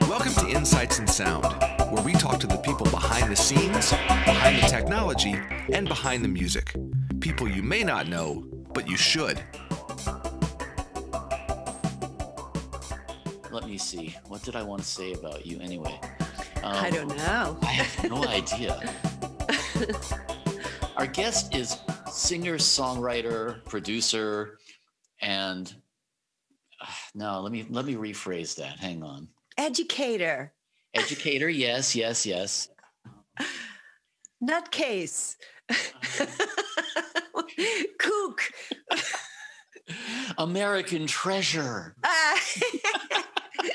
Welcome to Insights in Sound, where we talk to the people behind the scenes, behind the technology, and behind the music. People you may not know, but you should. Let me see. What did I want to say about you anyway? I don't know. I have no idea. Our guest is singer, songwriter, producer, and no, let me rephrase that. Hang on. Educator. Educator, yes. Nutcase. Kook. American treasure.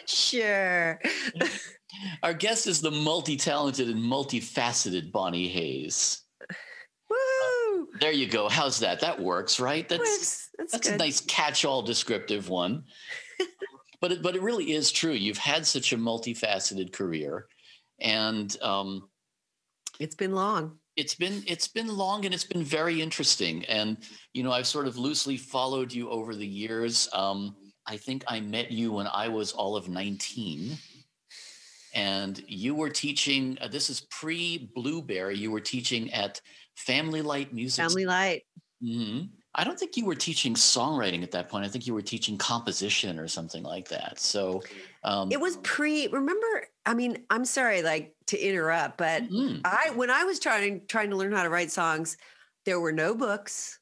Sure. Our guest is the multi-talented and multifaceted Bonnie Hayes. Woo! There you go. How's that? That works, right? That's a nice catch-all descriptive one. But it really is true. You've had such a multifaceted career, and it's been long. It's been long, and it's been very interesting. And I've sort of loosely followed you over the years. I think I met you when I was all of 19, and you were teaching. This is pre-Blueberry. You were teaching at Family Light Music. Family Light. Mm-hmm. I don't think you were teaching songwriting at that point. I think you were teaching composition or something like that. So it was remember, I'm sorry, to interrupt, but when I was trying to learn how to write songs, there were no books,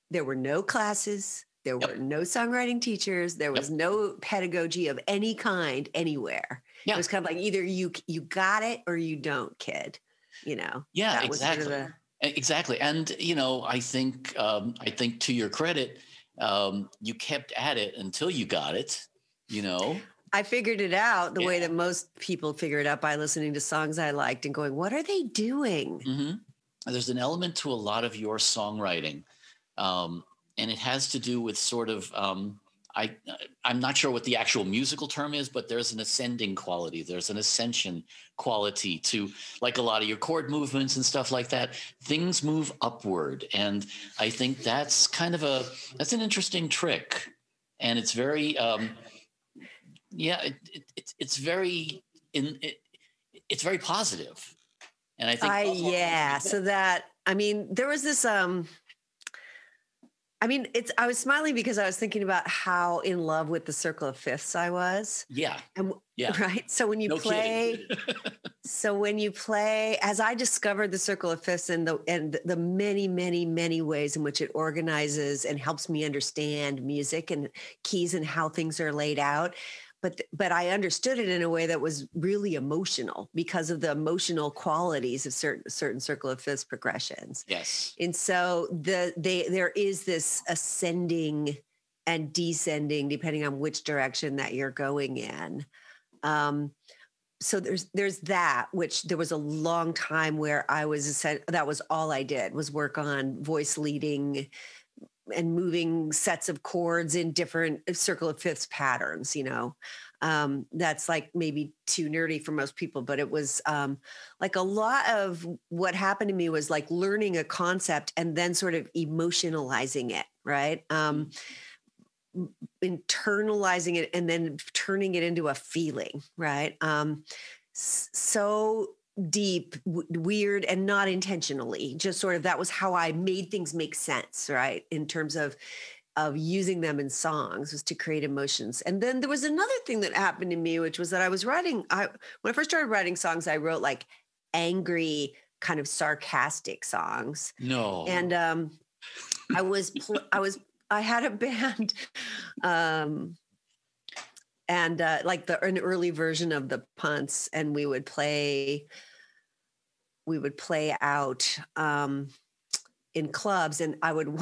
there were no classes, there were no songwriting teachers, there was no pedagogy of any kind anywhere. It was kind of like either you got it or you don't, kid. Yeah, that exactly. Was sort of Exactly. And, I think to your credit, you kept at it until you got it, I figured it out the way that most people figure it out, by listening to songs I liked and going, what are they doing? Mm-hmm. There's an element to a lot of your songwriting. And it has to do with sort of, I'm not sure what the actual musical term is, but there's an ascending quality. There's an ascension quality to, like, a lot of your chord movements and stuff like that. Things move upward. And I think that's that's an interesting trick. And it's very, it's very positive. And I think, so that, there was this, I was smiling because I was thinking about how in love with the Circle of Fifths I was. Yeah. Right. So when you play, as I discovered the Circle of Fifths and the many, many, many ways in which it organizes and helps me understand music and keys and how things are laid out. But I understood it in a way that was really emotional because of the emotional qualities of certain Circle of Fifths progressions. Yes. And so there is this ascending and descending depending on which direction that you're going in. So there's that, which there was a long time where that was all I did was work on voice leading and moving sets of chords in different Circle of Fifths patterns, that's like maybe too nerdy for most people, but it was like a lot of what happened to me was like learning a concept and then sort of emotionalizing it, right? Internalizing it and then turning it into a feeling, right? So deep, weird, and not intentionally, just sort of, that was how I made things make sense, right? In terms of using them in songs, was to create emotions. And then there was another thing that happened to me, which was that I was when I first started writing songs, I wrote like angry, kind of sarcastic songs. No. And I had a band, and like an early version of the Punts, and we would play out in clubs, and I would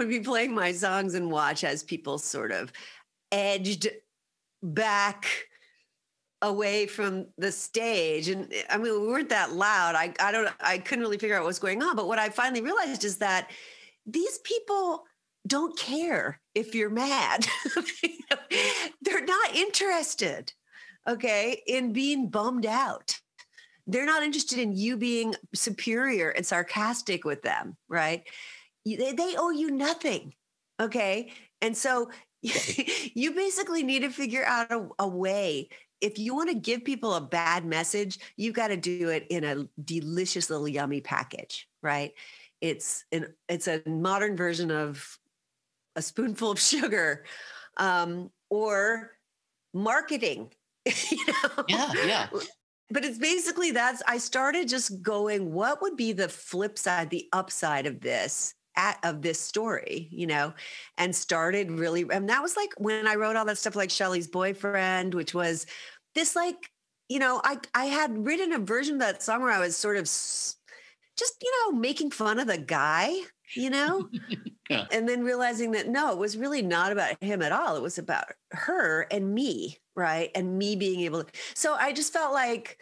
be playing my songs and watch as people sort of edged back away from the stage. And we weren't that loud. I couldn't really figure out what was going on. But what I finally realized is that these people don't care if you're mad. They're not interested, in being bummed out. They're not interested in you being superior and sarcastic with them, right? They owe you nothing, okay? And so you basically need to figure out a way if you want to give people a bad message, you've got to do it in a delicious little yummy package, right? It's a modern version of a spoonful of sugar, or marketing, you know? Yeah. But it's basically I started just going, what would be the flip side, the upside of this? Of this story, you know, and started really, and that was like when I wrote all that stuff like Shelley's Boyfriend, which was this, like, you know, I had written a version of that song where I was sort of just, you know, making fun of the guy, you know, Yeah. and then realizing that no, it was really not about him at all. It was about her and me, right? And me being able to, so I just felt like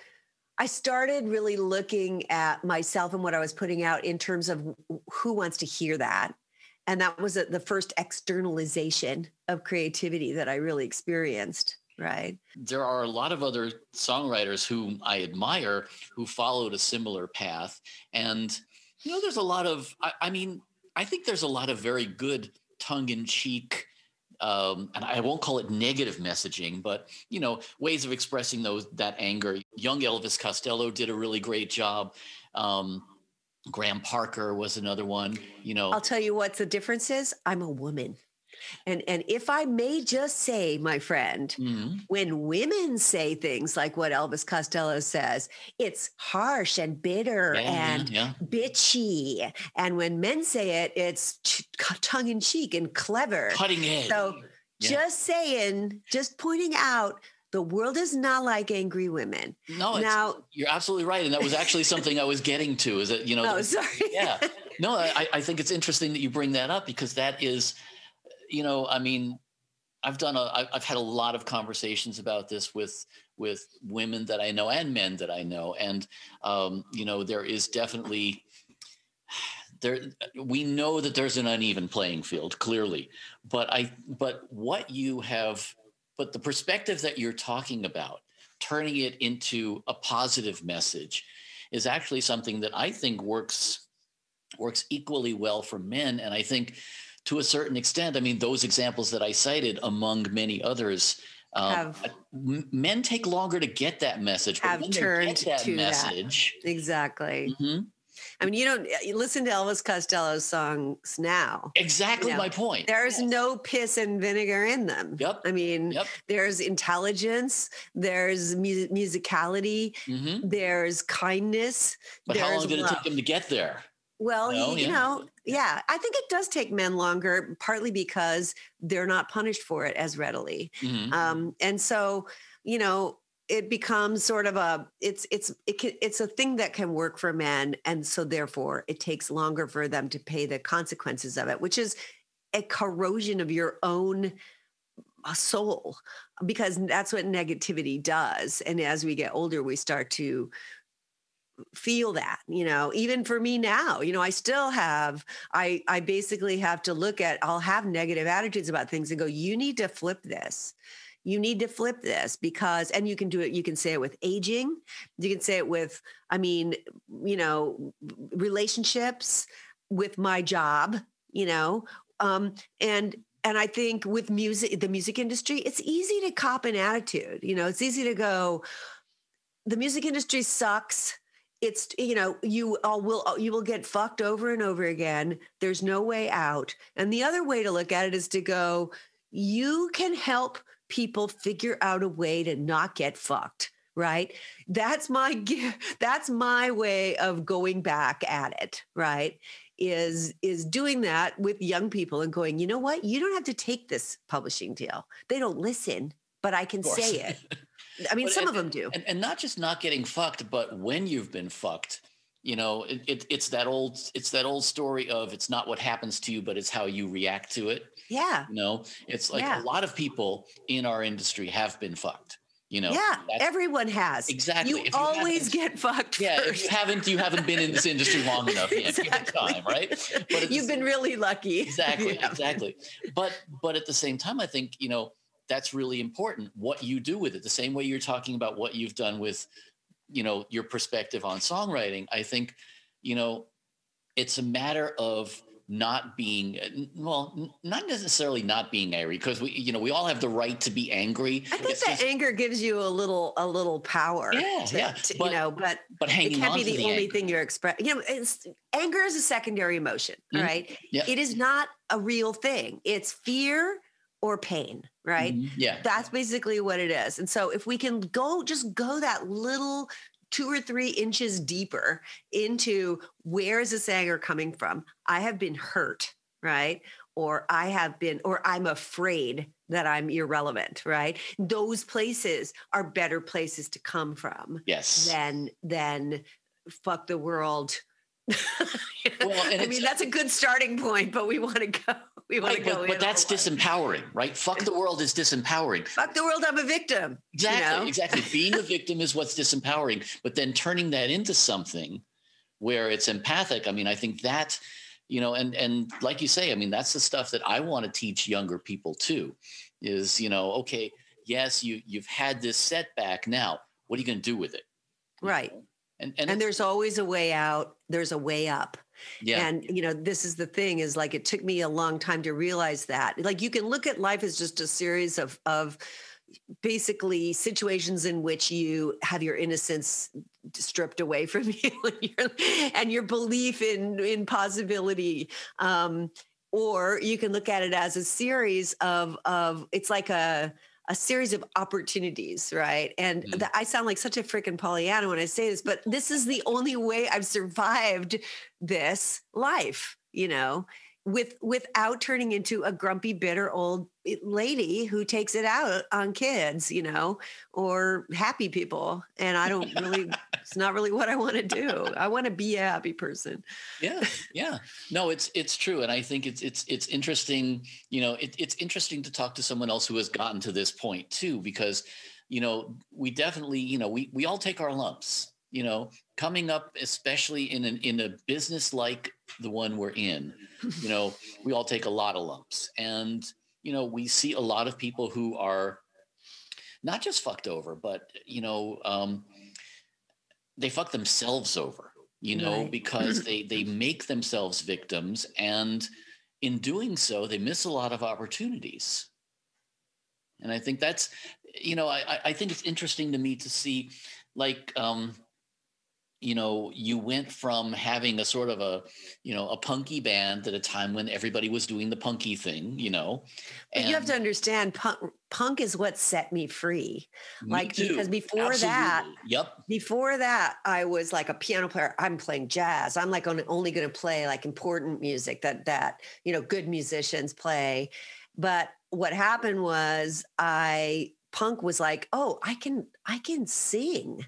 I started really looking at myself and what I was putting out in terms of who wants to hear that. And that was the first externalization of creativity that I really experienced, right? There are a lot of other songwriters whom I admire who followed a similar path. And, you know, there's a lot of, I mean, I think there's a lot of very good tongue-in-cheek, and I won't call it negative messaging, but, you know, ways of expressing that anger. Young Elvis Costello did a really great job. Graham Parker was another one, you know. I'll tell you what the difference is. I'm a woman. And if I may just say, my friend, when women say things like what Elvis Costello says, it's harsh and bitter and bitchy. And when men say it, it's tongue in cheek and clever. Cutting edge. So just saying, just pointing out, the world is not like angry women. No, now you're absolutely right. And that was actually something I was getting to, is that, you know, sorry. Yeah. No, I think it's interesting that you bring that up, because that is, you know, I mean, I've had a lot of conversations about this with women that I know and men that I know. And, you know, there is definitely we know that there's an uneven playing field, clearly, but the perspective that you're talking about, turning it into a positive message, is actually something that I think works equally well for men. And I think, to a certain extent, I mean, those examples that I cited, among many others, men take longer to get that message. Have turned to message. That. Exactly. Mm-hmm. I mean, you listen to Elvis Costello's songs now. Exactly, my point. There's no piss and vinegar in them. Yep. I mean, there's intelligence, there's musicality, there's kindness. But how long did it take him to get there? Well, you know, I think it does take men longer, partly because they're not punished for it as readily. And so, you know, it becomes sort of it's a thing that can work for men. And so therefore it takes longer for them to pay the consequences of it, which is a corrosion of your own soul, because that's what negativity does. And as we get older, we start to feel that, you know, even for me now, you know, I still have, I basically have to look at, I'll have negative attitudes about things and go, you need to flip this. You need to flip this, because, and you can do it. You can say it with aging. You can say it with, I mean, you know, relationships, with my job, you know, and I think with music, the music industry, it's easy to cop an attitude. You know, it's easy to go, the music industry sucks. It's, you know, you will get fucked over and over again. There's no way out. And the other way to look at it is to go, you can help people figure out a way to not get fucked, right? That's my way of going back at it, right? Is doing that with young people and going, you know what? You don't have to take this publishing deal. They don't listen, but I can say it. I mean, some of them do. And not just not getting fucked, but when you've been fucked, you know, it's that old story of, it's not what happens to you, but it's how you react to it. Yeah. You know, it's like a lot of people in our industry have been fucked, you know. Yeah, everyone has. Exactly. You always get fucked Yeah, first. If you haven't been in this industry long enough yet. Give it time, right? But you've been really lucky. Exactly. But at the same time, I think, you know, that's really important, what you do with it. The same way you're talking about what you've done with, you know, your perspective on songwriting. I think, you know, it's a matter of not being, not necessarily not being angry, because we all have the right to be angry. I think that anger gives you a little power. But hanging it can't on be to the only thing you're expressing. Anger is a secondary emotion, right? Yeah. It is not a real thing. It's fear or pain, right? Yeah. That's basically what it is. And so if we can go that little 2 or 3 inches deeper into where is this anger coming from? I have been hurt, right? Or I'm afraid that I'm irrelevant, right? Those places are better places to come from. Yes. Than fuck the world. Well, that's a good starting point, but we want to go. But that's disempowering, right? Fuck the world is disempowering. Fuck the world, I'm a victim. Exactly. Being a victim is what's disempowering, but then turning that into something where it's empathic. I mean, I think that, and like you say, I mean, that's the stuff that I want to teach younger people too, is, okay, yes, you've had this setback. Now, what are you going to do with it? Right. And there's always a way out. There's a way up. Yeah. And, this is the thing, is like, it took me a long time to realize that. Like, you can look at life as just a series of basically situations in which you have your innocence stripped away from you and your belief in possibility. Or you can look at it as a series of it's like a series of opportunities, right? And I sound like such a freaking Pollyanna when I say this, but this is the only way I've survived this life, without turning into a grumpy, bitter old lady who takes it out on kids, or happy people. And I don't really, it's not really what I want to do. I want to be a happy person. Yeah. Yeah. No, it's true. And I think it's interesting, it's interesting to talk to someone else who has gotten to this point too, because, we definitely, we all take our lumps, coming up, especially in a business like the one we're in, we all take a lot of lumps. And, we see a lot of people who are not just fucked over, but, they fuck themselves over, Right. because they make themselves victims. And in doing so, they miss a lot of opportunities. And I think that's, I think it's interesting to me to see, like, you went from having a sort of a punky band at a time when everybody was doing the punky thing, But you have to understand, punk is what set me free. Because before that, I was like a piano player. I'm playing jazz. I'm like only going to play like important music that good musicians play. But what happened was punk was like, oh, I can sing.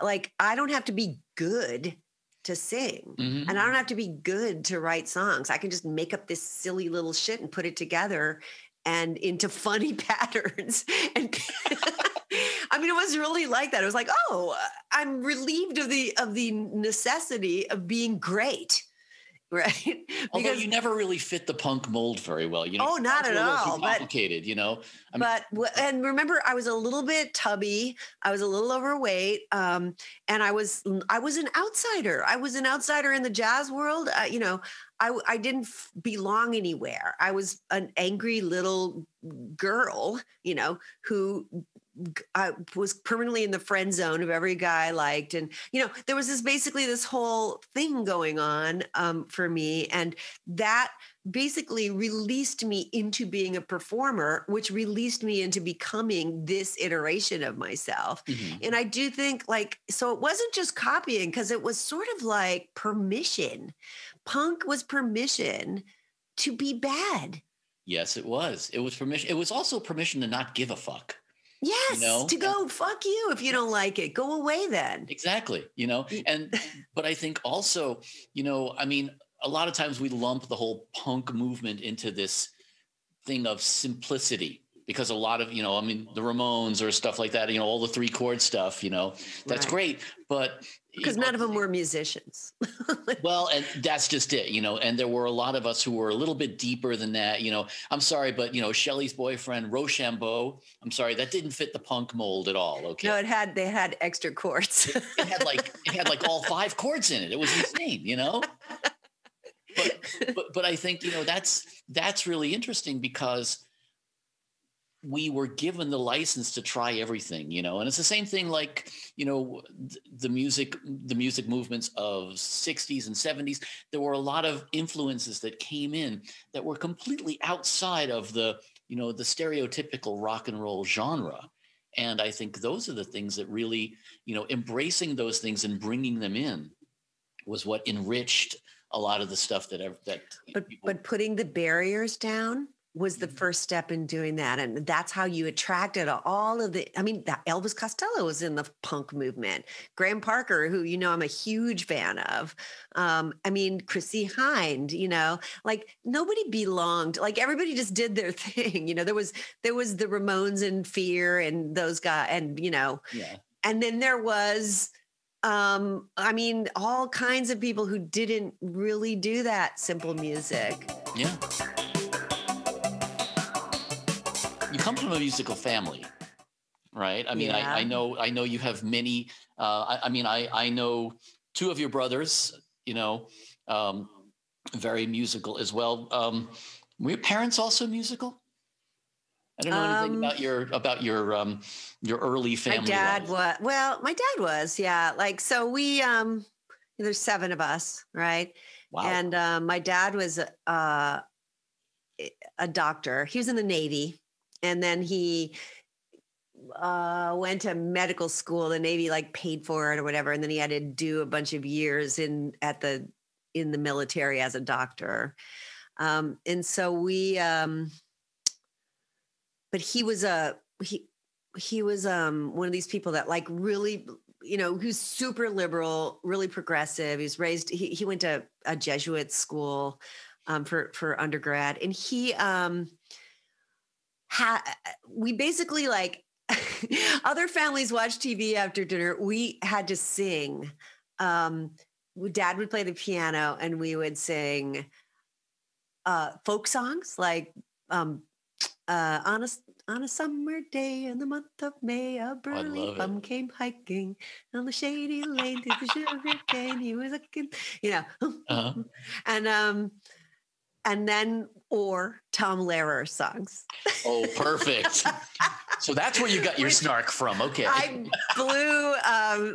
Like, I don't have to be good to sing, and I don't have to be good to write songs. I can just make up this silly little shit and put it together and into funny patterns. And I mean, it was really like that. It was like, oh, I'm relieved of the necessity of being great. Right. Although you never really fit the punk mold very well, Oh, not at all. Complicated, And remember, I was a little bit tubby. I was a little overweight, and I was an outsider. I was an outsider in the jazz world. I didn't belong anywhere. I was an angry little girl, who I was permanently in the friend zone of every guy I liked. And, there was this whole thing going on for me. And that basically released me into being a performer, which released me into becoming this iteration of myself. Mm-hmm. And I do think so it wasn't just copying, because it was sort of like permission. Punk was permission to be bad. Yes, it was. It was permission. It was also permission to not give a fuck. Yes, to go, fuck you. If you don't like it, go away then. Exactly. But I think also, a lot of times we lump the whole punk movement into this thing of simplicity, because a lot of, the Ramones or stuff like that, all the 3-chord stuff, that's right. Great. But because none of them were musicians. Well, and that's just it, and there were a lot of us who were a little bit deeper than that, I'm sorry, but, Shelley's boyfriend, Rochambeau, I'm sorry, that didn't fit the punk mold at all. Okay. No, they had extra chords. It had like all 5 chords in it. It was insane, but I think, that's really interesting because we were given the license to try everything, and it's the same thing like, the music movements of 60s and 70s. There were a lot of influences that came in that were completely outside of the stereotypical rock and roll genre. And I think those are the things that really, embracing those things and bringing them in was what enriched a lot of the stuff but putting the barriers down was the first step in doing that. And that's how you attracted all of Elvis Costello was in the punk movement. Graham Parker, who, I'm a huge fan of. Chrissy Hind, like nobody belonged, like everybody just did their thing. There was the Ramones and Fear and those guys and, Yeah. And then there was, all kinds of people who didn't really do that simple music. Yeah. You come from a musical family, right? Yeah. I know you have many. I know two of your brothers. Very musical as well. Were your parents also musical? I don't know anything about your early family. My dad was. Yeah. Like, so we there's 7 of us, right? Wow. And my dad was a doctor. He was in the Navy. And then he went to medical school. The Navy like paid for it or whatever. And then he had to do a bunch of years in the military as a doctor. And so we, but he was he was one of these people that like really, who's super liberal, really progressive. He was raised, he went to a Jesuit school for undergrad. And he, we basically like other families watch TV after dinner. We had to sing. Dad would play the piano and we would sing folk songs like on a summer day in the month of May, a burly bum came hiking on the shady lane through the sugar cane. He was looking, and then or Tom Lehrer songs. Oh, perfect. So that's where you got your snark from. Okay. I blew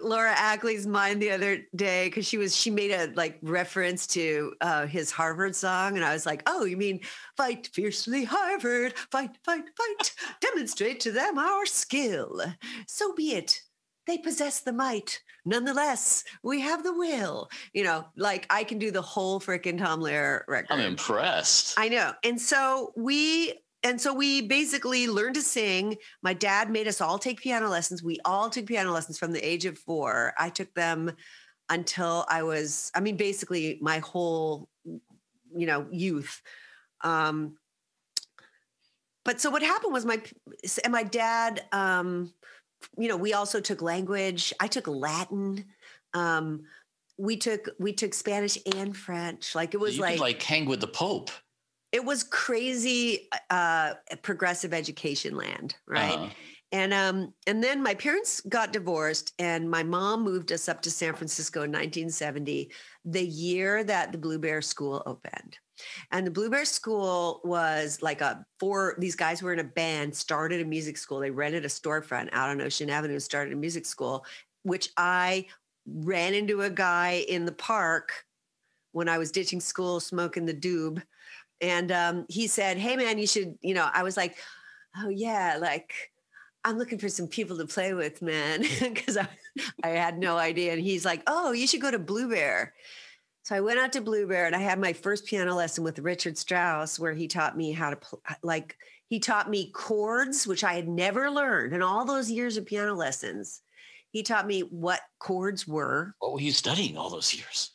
Laura Ackley's mind the other day because she made a like reference to his Harvard song. And I was like, oh, you mean fight fiercely, Harvard, fight, fight, fight, demonstrate to them our skill. So be it. They possess the might. Nonetheless, we have the will. Like I can do the whole freaking Tom Lehrer record. I'm impressed. I know. And so we basically learned to sing. My dad made us all take piano lessons. We all took piano lessons from the age of 4. I took them until I was, basically my whole, youth. But so what happened was my dad, we also took language. I took Latin. We took Spanish and French. Like it was you could like hang with the Pope. It was crazy progressive education land, right? Uh-huh. And then my parents got divorced and my mom moved us up to San Francisco in 1970, the year that the Blue Bear School opened. And the Blue Bear School was like these guys were in a band, started a music school. They rented a storefront out on Ocean Avenue, started a music school, which I ran into a guy in the park when I was ditching school, smoking the doob. And he said, hey, man, you should, I was like, oh, yeah, like I'm looking for some people to play with, man, because I had no idea. And he's like, oh, you should go to Blue Bear. So I went out to Blue Bear and I had my first piano lesson with Richard Strauss, where he taught me how to he taught me chords, which I had never learned in all those years of piano lessons. He taught me what chords were. What were you studying all those years?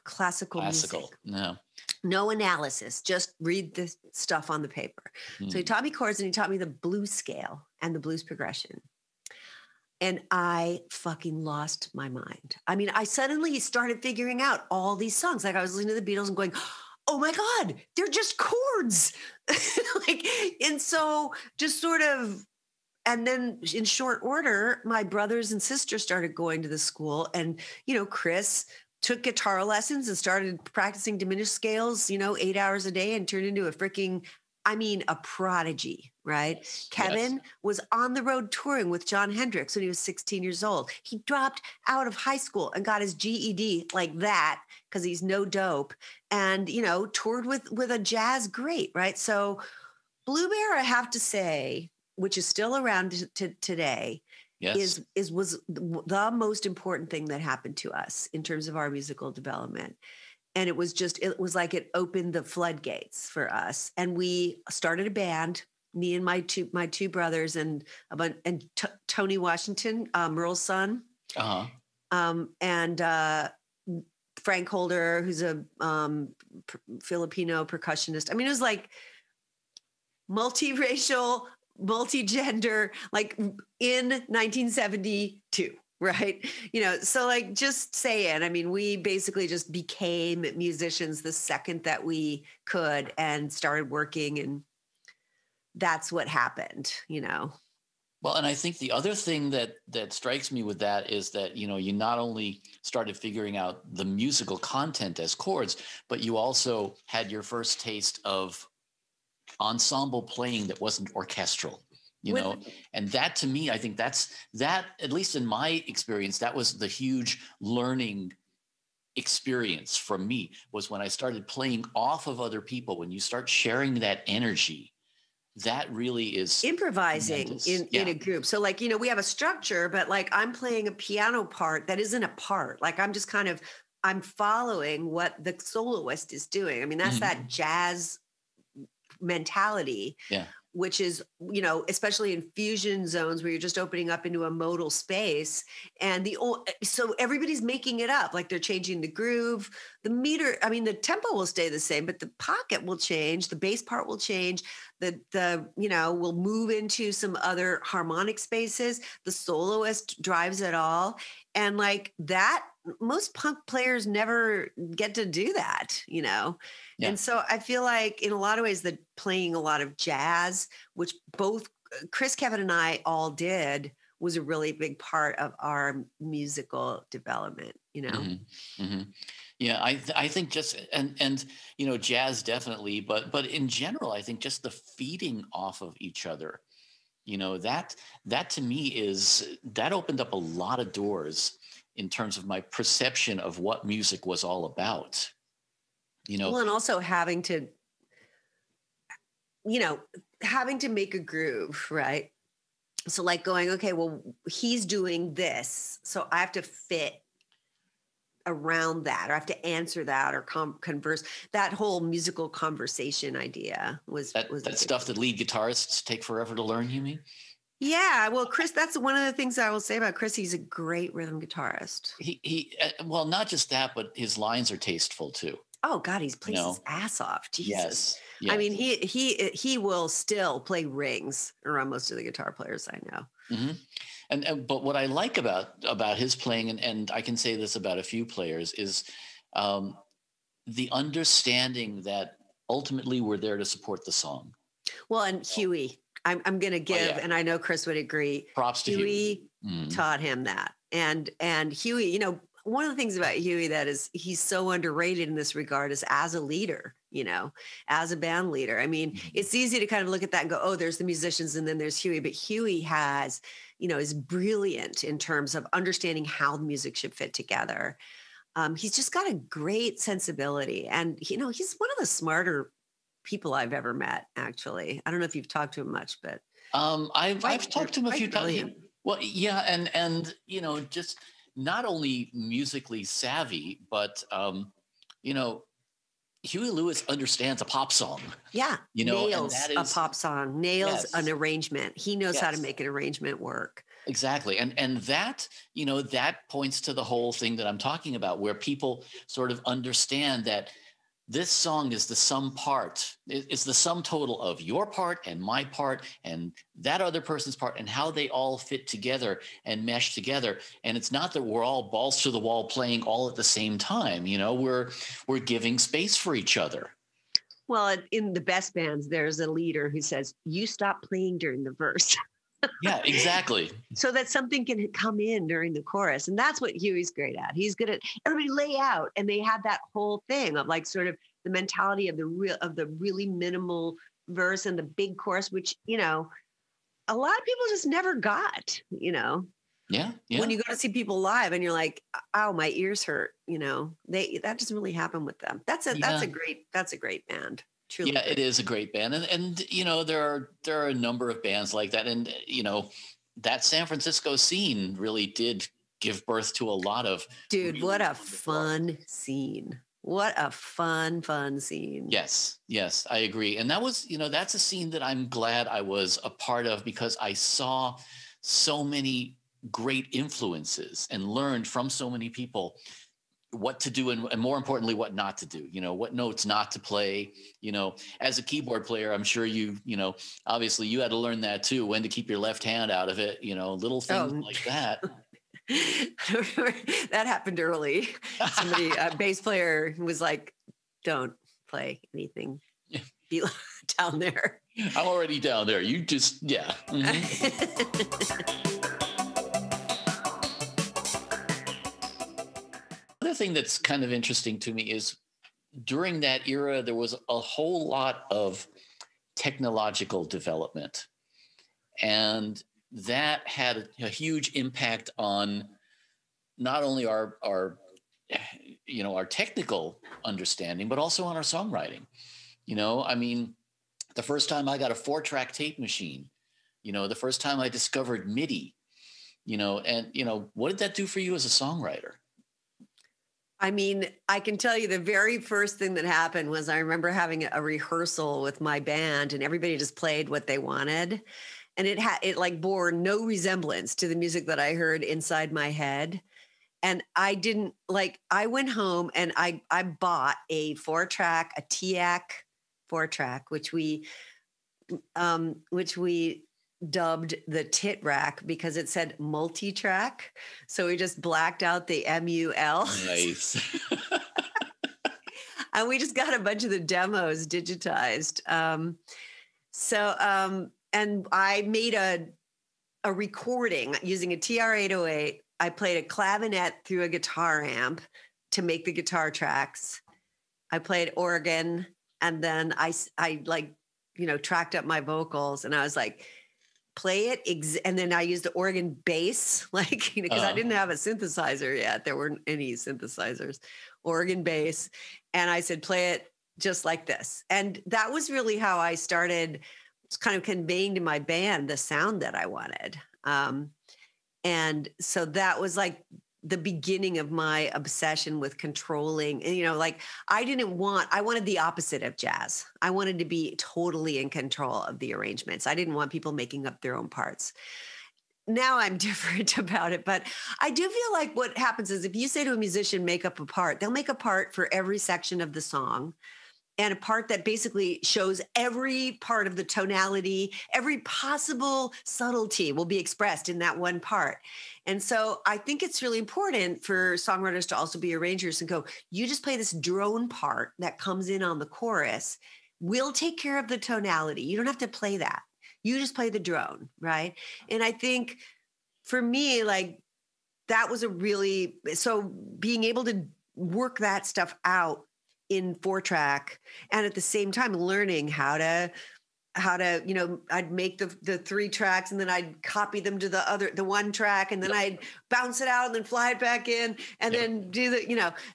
Classical music. No. No analysis, just read the stuff on the paper. So he taught me chords and he taught me the blues scale and the blues progression. And I fucking lost my mind. I suddenly started figuring out all these songs. Like I was listening to the Beatles and going, oh my God, they're just chords. And so just sort of, and then in short order, my brothers and sisters started going to the school and, Chris took guitar lessons and started practicing diminished scales, 8 hours a day, and turned into a prodigy, right? Yes. Kevin was on the road touring with Jon Hendricks when he was 16 years old. He dropped out of high school and got his GED like that because he's no dope, and toured with a jazz great, right? So Blue Bear, I have to say, which is still around today, Yes. was the most important thing that happened to us in terms of our musical development. And it was like it opened the floodgates for us. And we started a band, me and my two brothers and Tony Washington, Merle's son, and Frank Holder, who's a Filipino percussionist. I mean, it was like multiracial, multi-gender, like in 1972. Right. So like just saying, I mean, we basically just became musicians the second that we could and started working. And that's what happened. Well, and I think the other thing that strikes me with that is that, you not only started figuring out the musical content as chords, but you also had your first taste of ensemble playing that wasn't orchestral. And that, to me, I think that, at least in my experience, that was the huge learning experience from me, was when I started playing off of other people. When you start sharing that energy, that really is improvising in a group. So like, we have a structure, but like I'm playing a piano part that isn't a part. Like I'm just I'm following what the soloist is doing. I mean, that's that jazz mentality. Yeah. Which is, especially in fusion zones where you're just opening up into a modal space, and so everybody's making it up. Like they're changing the groove, the meter. I mean, the tempo will stay the same, but the pocket will change. The bass part will change. We'll move into some other harmonic spaces. The soloist drives it all. And like that, most punk players never get to do that, Yeah. And so I feel like in a lot of ways that playing a lot of jazz, which both Chris, Kevin, and I all did, was a really big part of our musical development, Yeah, I think just and jazz definitely, but in general, I think just the feeding off of each other, that to me that opened up a lot of doors in terms of my perception of what music was all about. Well, and also having to make a groove, right? So like going, okay, well, he's doing this, so I have to fit around that, or I have to answer that, or converse. That whole musical conversation idea was that stuff that lead guitarists take forever to learn, you mean? Yeah, well, Chris, that's one of the things I will say about Chris. He's a great rhythm guitarist. He well, not just that, but his lines are tasteful too. Oh God, he's plays his ass off. Jesus. Yes. I mean, he will still play rings around most of the guitar players I know. Mm-hmm. And but what I like about his playing, and I can say this about a few players, is the understanding that ultimately we're there to support the song. Well, and Huey, I'm going to give, and I know Chris would agree. Props to Huey. Taught him that, and Huey, one of the things about Huey that is he's so underrated in this regard is as a leader, as a band leader. I mean, it's easy to kind of look at that and go, oh, there's the musicians and then there's Huey, but Huey has, is brilliant in terms of understanding how the music should fit together. He's just got a great sensibility, and he's one of the smarter people I've ever met. Actually, I don't know if you've talked to him much, but I've talked to him a few times. Well, yeah, and just not only musically savvy, but Huey Lewis understands a pop song. Yeah, nails a pop song, nails an arrangement. He knows how to make an arrangement work. Exactly. And that, that points to the whole thing that I'm talking about, where people sort of understand that this song is the sum total of your part and my part and that other person's part, and how they all fit together and mesh together. And it's not that we're all balls to the wall playing all at the same time. We're giving space for each other. Well, in the best bands, there's a leader who says, you stop playing during the verse. Yeah, exactly. so that something can come in during the chorus. And that's what Huey's great at. He's good at everybody lay out, and they have that whole thing of like sort of the mentality of the really minimal verse and the big chorus, which, a lot of people just never got, Yeah. When you go to see people live and you're like, "Oh, my ears hurt," that doesn't really happen with them. That's a great band. Truly yeah, great. it is a great band, and there are a number of bands like that, and that San Francisco scene really did give birth to a lot of Dude, what a fun scene. What a fun scene. Yes, I agree. And that was, that's a scene that I'm glad I was a part of, because I saw so many great influences and learned from so many people what to do and more importantly, what not to do, what notes not to play. As a keyboard player, I'm sure obviously you had to learn that too, when to keep your left hand out of it, little things like that. That happened early. Somebody, a bass player, was like, "Don't play anything down there. I'm already down there. You just, yeah." Mm-hmm. Another thing that's kind of interesting to me is during that era, there was a whole lot of technological development. And that had a huge impact on not only our technical understanding, but also on our songwriting. The first time I got a 4-track tape machine, the first time I discovered MIDI, what did that do for you as a songwriter? I can tell you the very first thing that happened was I remember having a rehearsal with my band, and everybody just played what they wanted. And it like bore no resemblance to the music that I heard inside my head. And I went home and I bought a 4-track, a TIAC 4-track, which we dubbed the tit rack because it said multi-track. So we just blacked out the MUL. Nice. And we just got a bunch of the demos digitized. And I made a recording using a TR-808. I played a clavinet through a guitar amp to make the guitar tracks. I played organ, and then I tracked up my vocals, and I was like, play it. And then I used the organ bass, because I didn't have a synthesizer yet. There weren't any synthesizers, organ bass. And I said, play it just like this. And that was really how I started kind of conveying to my band the sound that I wanted. And so that was like the beginning of my obsession with controlling. And, I wanted the opposite of jazz. I wanted to be totally in control of the arrangements. I didn't want people making up their own parts. Now I'm different about it, but I do feel like what happens is if you say to a musician, make up a part, they'll make a part for every section of the song, and a part that basically shows every part of the tonality, every possible subtlety will be expressed in that one part. And so I think it's really important for songwriters to also be arrangers and go, you just play this drone part that comes in on the chorus. We'll take care of the tonality. You don't have to play that. You just play the drone, right? And I think for me, that was so being able to work that stuff out in 4-track, and at the same time learning how to I'd make the 3 tracks, and then I'd copy them to the 1 track, and then I'd bounce it out and then fly it back in, and then do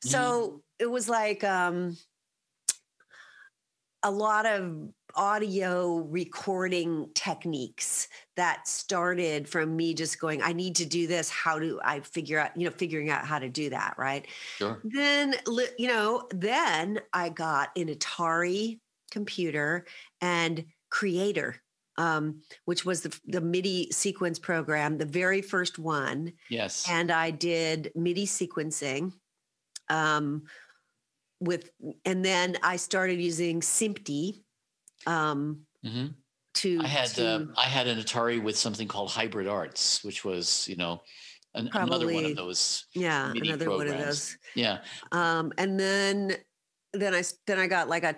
so it was like a lot of audio recording techniques that started from me just going, I need to do this. How do I figuring out how to do that, right? Sure. Then, then I got an Atari computer and Creator, which was the MIDI sequence program, the very first one. Yes. And I did MIDI sequencing. And then I started using SMPTE. Mm-hmm. I had an Atari with something called Hybrid Arts, which was, another one of those. Yeah, MIDI another programs. one of those. Yeah. And then I got I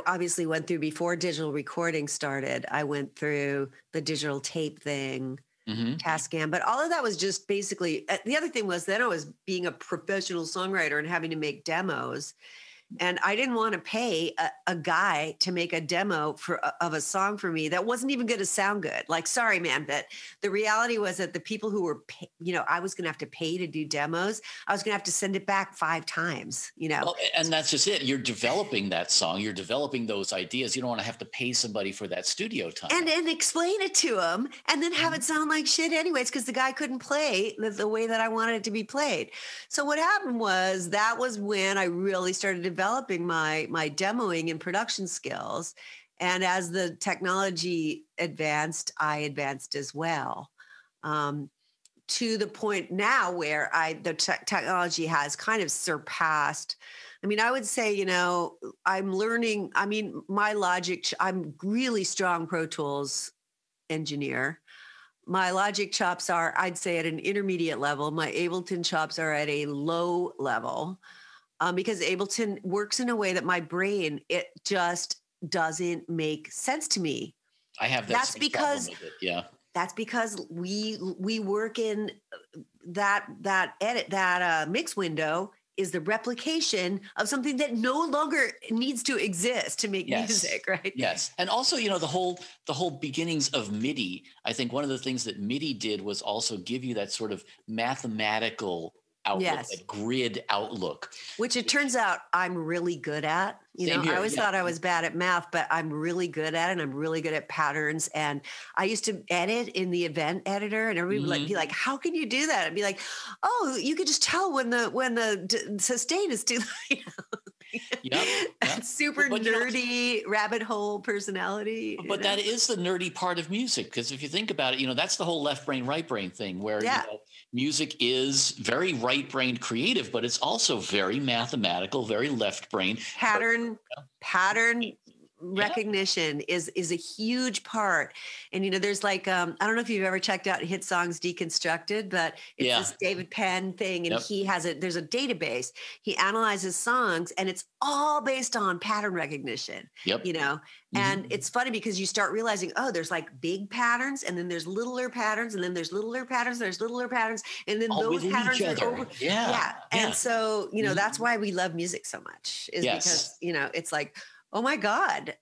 obviously went through before digital recording started. I went through the digital tape thing. Mm-hmm. Tascam. But all of that was just basically, the other thing was then I was being a professional songwriter and having to make demos. And I didn't want to pay a guy to make a demo of a song for me that wasn't even going to sound good. Like, sorry, man, but the reality was that the people who were, I was going to have to pay to do demos. I was going to have to send it back 5 times, Well, and that's just it. You're developing that song. You're developing those ideas. You don't want to have to pay somebody for that studio time. And explain it to them and then have it sound like shit anyways, because the guy couldn't play the way that I wanted it to be played. So what happened was that was when I really started developing my demoing and production skills. And as the technology advanced, I advanced as well. To the point now where the technology has kind of surpassed. I mean, I would say, I'm learning. I mean, my Logic, I'm really strong Pro Tools engineer. My Logic chops are, I'd say, at an intermediate level. My Ableton chops are at a low level because Ableton works in a way that my brain, it just doesn't make sense to me. I have that. That's because, with it. Yeah. That's because we work in that mix window is the replication of something that no longer needs to exist to make music, right? Yes. And also, the whole beginnings of MIDI, I think one of the things that MIDI did was also give you that sort of mathematical outlook, that grid outlook. Which it turns out I'm really good at. I always thought I was bad at math, but I'm really good at it. And I'm really good at patterns. And I used to edit in the event editor, and everybody would be like, "How can you do that?" I'd be like, "Oh, you could just tell when the sustain is too." Yep. Super nerdy rabbit hole personality. But that is the nerdy part of music, because if you think about it, that's the whole left brain, right brain thing where music is very right brain creative, but it's also very mathematical, very left brain. Pattern recognition is a huge part. And there's like I don't know if you've ever checked out Hit Songs Deconstructed, but it's this David Penn thing, and he has there's a database. He analyzes songs, and it's all based on pattern recognition. And it's funny because you start realizing, there's like big patterns, and then there's littler patterns, and then there's littler patterns, there's littler patterns, and then all those patterns are over. And so that's why we love music so much, is because it's like, oh my God,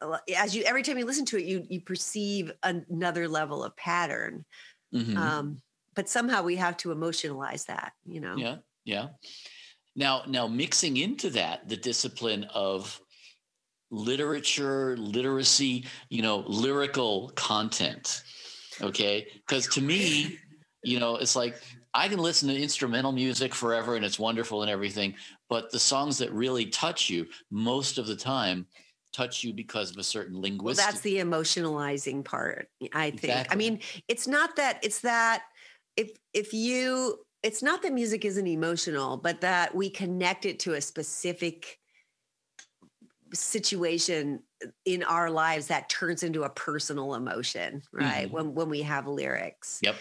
every time you listen to it, you perceive another level of pattern. But somehow we have to emotionalize that, Yeah. Now mixing into that, the discipline of literacy, lyrical content. Okay. Because to me, it's like, I can listen to instrumental music forever and it's wonderful and everything, but the songs that really touch you most of the time touch you because of a certain linguistic. Well, that's the emotionalizing part, I think. Exactly. I mean, it's not that it's not that music isn't emotional, but that we connect it to a specific situation in our lives that turns into a personal emotion, right? When we have lyrics. Yep.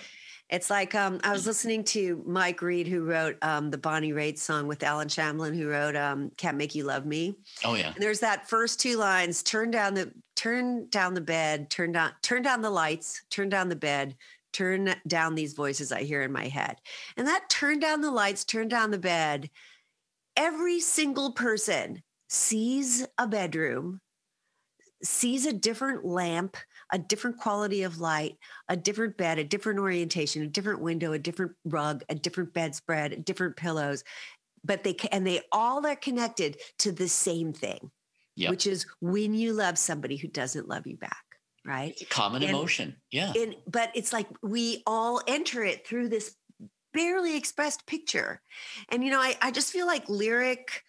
It's like I was listening to Mike Reed, who wrote the Bonnie Raitt song with Alan Shamlin, who wrote "Can't Make You Love Me." Oh yeah. And there's that first 2 lines: turn down the bed, turn down the lights, turn down the bed, turn down these voices I hear in my head. And that turn down the lights, turn down the bed. Every single person sees a bedroom, sees a different lamp, a different quality of light, a different bed, a different orientation, a different window, a different rug, a different bedspread, different pillows. But they all are connected to the same thing, which is when you love somebody who doesn't love you back, right? It's a common emotion. Yeah. But it's like we all enter it through this barely expressed picture. And, I just feel like lyric,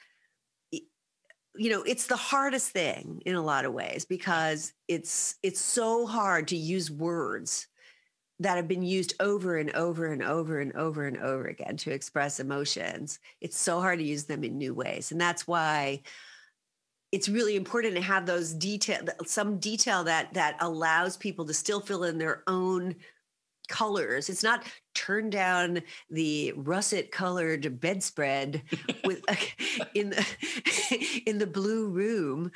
it's the hardest thing in a lot of ways, because it's so hard to use words that have been used over and over and over and over and over again to express emotions. It's so hard to use them in new ways. And that's why it's really important to have some detail that allows people to still fill in their own colors. It's not turn down the russet colored bedspread with in the blue room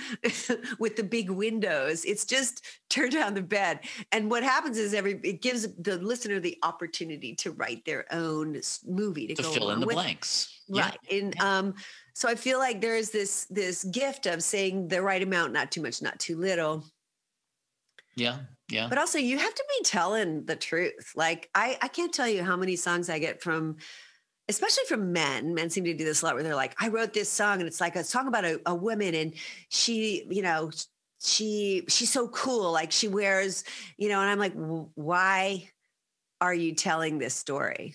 with the big windows. It's just turn down the bed. And what happens is it gives the listener the opportunity to write their own movie to go fill in the blanks. Right. Yeah. And so I feel like there's this gift of saying the right amount, not too much, not too little. Yeah. Yeah. But also you have to be telling the truth. Like I can't tell you how many songs I get from, especially from men. Men seem to do this a lot where they're like, I wrote this song and it's like a song about a woman and she, she's so cool. Like she wears, and I'm like, why are you telling this story?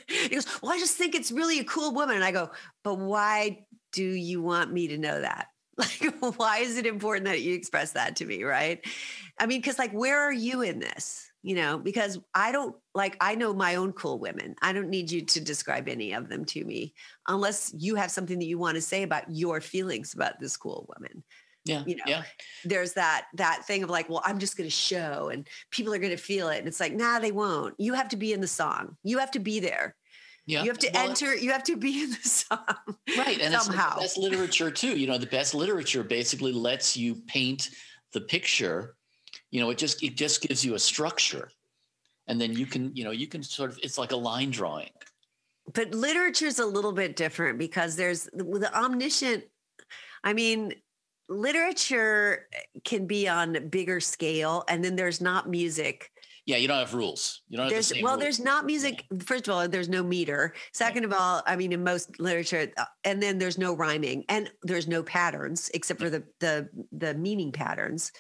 He goes, well, I just think it's really a cool woman. And I go, but why do you want me to know that? Like, why is it important that you express that to me? Right. I mean, cause like, where are you in this? Because I know my own cool women. I don't need you to describe any of them to me unless you have something that you want to say about your feelings about this cool woman. Yeah. There's that thing of like, well, I'm just going to show and people are going to feel it. And it's like, nah, they won't. You have to be in the song. You have to be there. Yeah. You have to enter, you have to be in the song. Right. And somehow. It's the best literature too. The best literature basically lets you paint the picture. It just gives you a structure. And then you can sort of, it's like a line drawing. But literature is a little bit different because there's the omniscient, literature can be on a bigger scale, and then there's not music. Yeah, you don't have rules. You don't have the same rules. There's not music. Yeah. First of all, there's no meter. Second of all, in most literature, and then there's no rhyming, and there's no patterns except for the meaning patterns.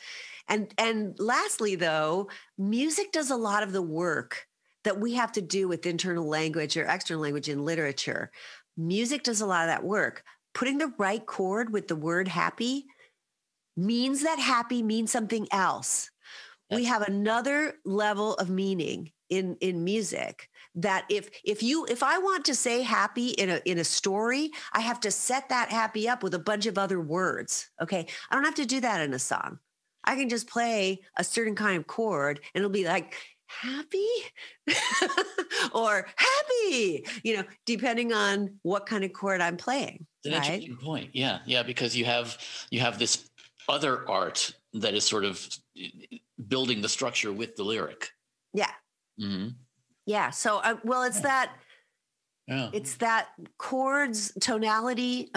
And lastly, though, music does a lot of the work that we have to do with internal language or external language in literature. Music does a lot of that work. Putting the right chord with the word happy means that happy means something else. We have another level of meaning in music that if I want to say happy in a story, I have to set that happy up with a bunch of other words. Okay. I don't have to do that in a song. I can just play a certain kind of chord and it'll be like happy or happy, depending on what kind of chord I'm playing. That's an interesting point. Yeah. Yeah. Because you have this other art that is sort of building the structure with the lyric. Yeah. Mm-hmm. Yeah. So, it's that. Yeah. It's that chords, tonality,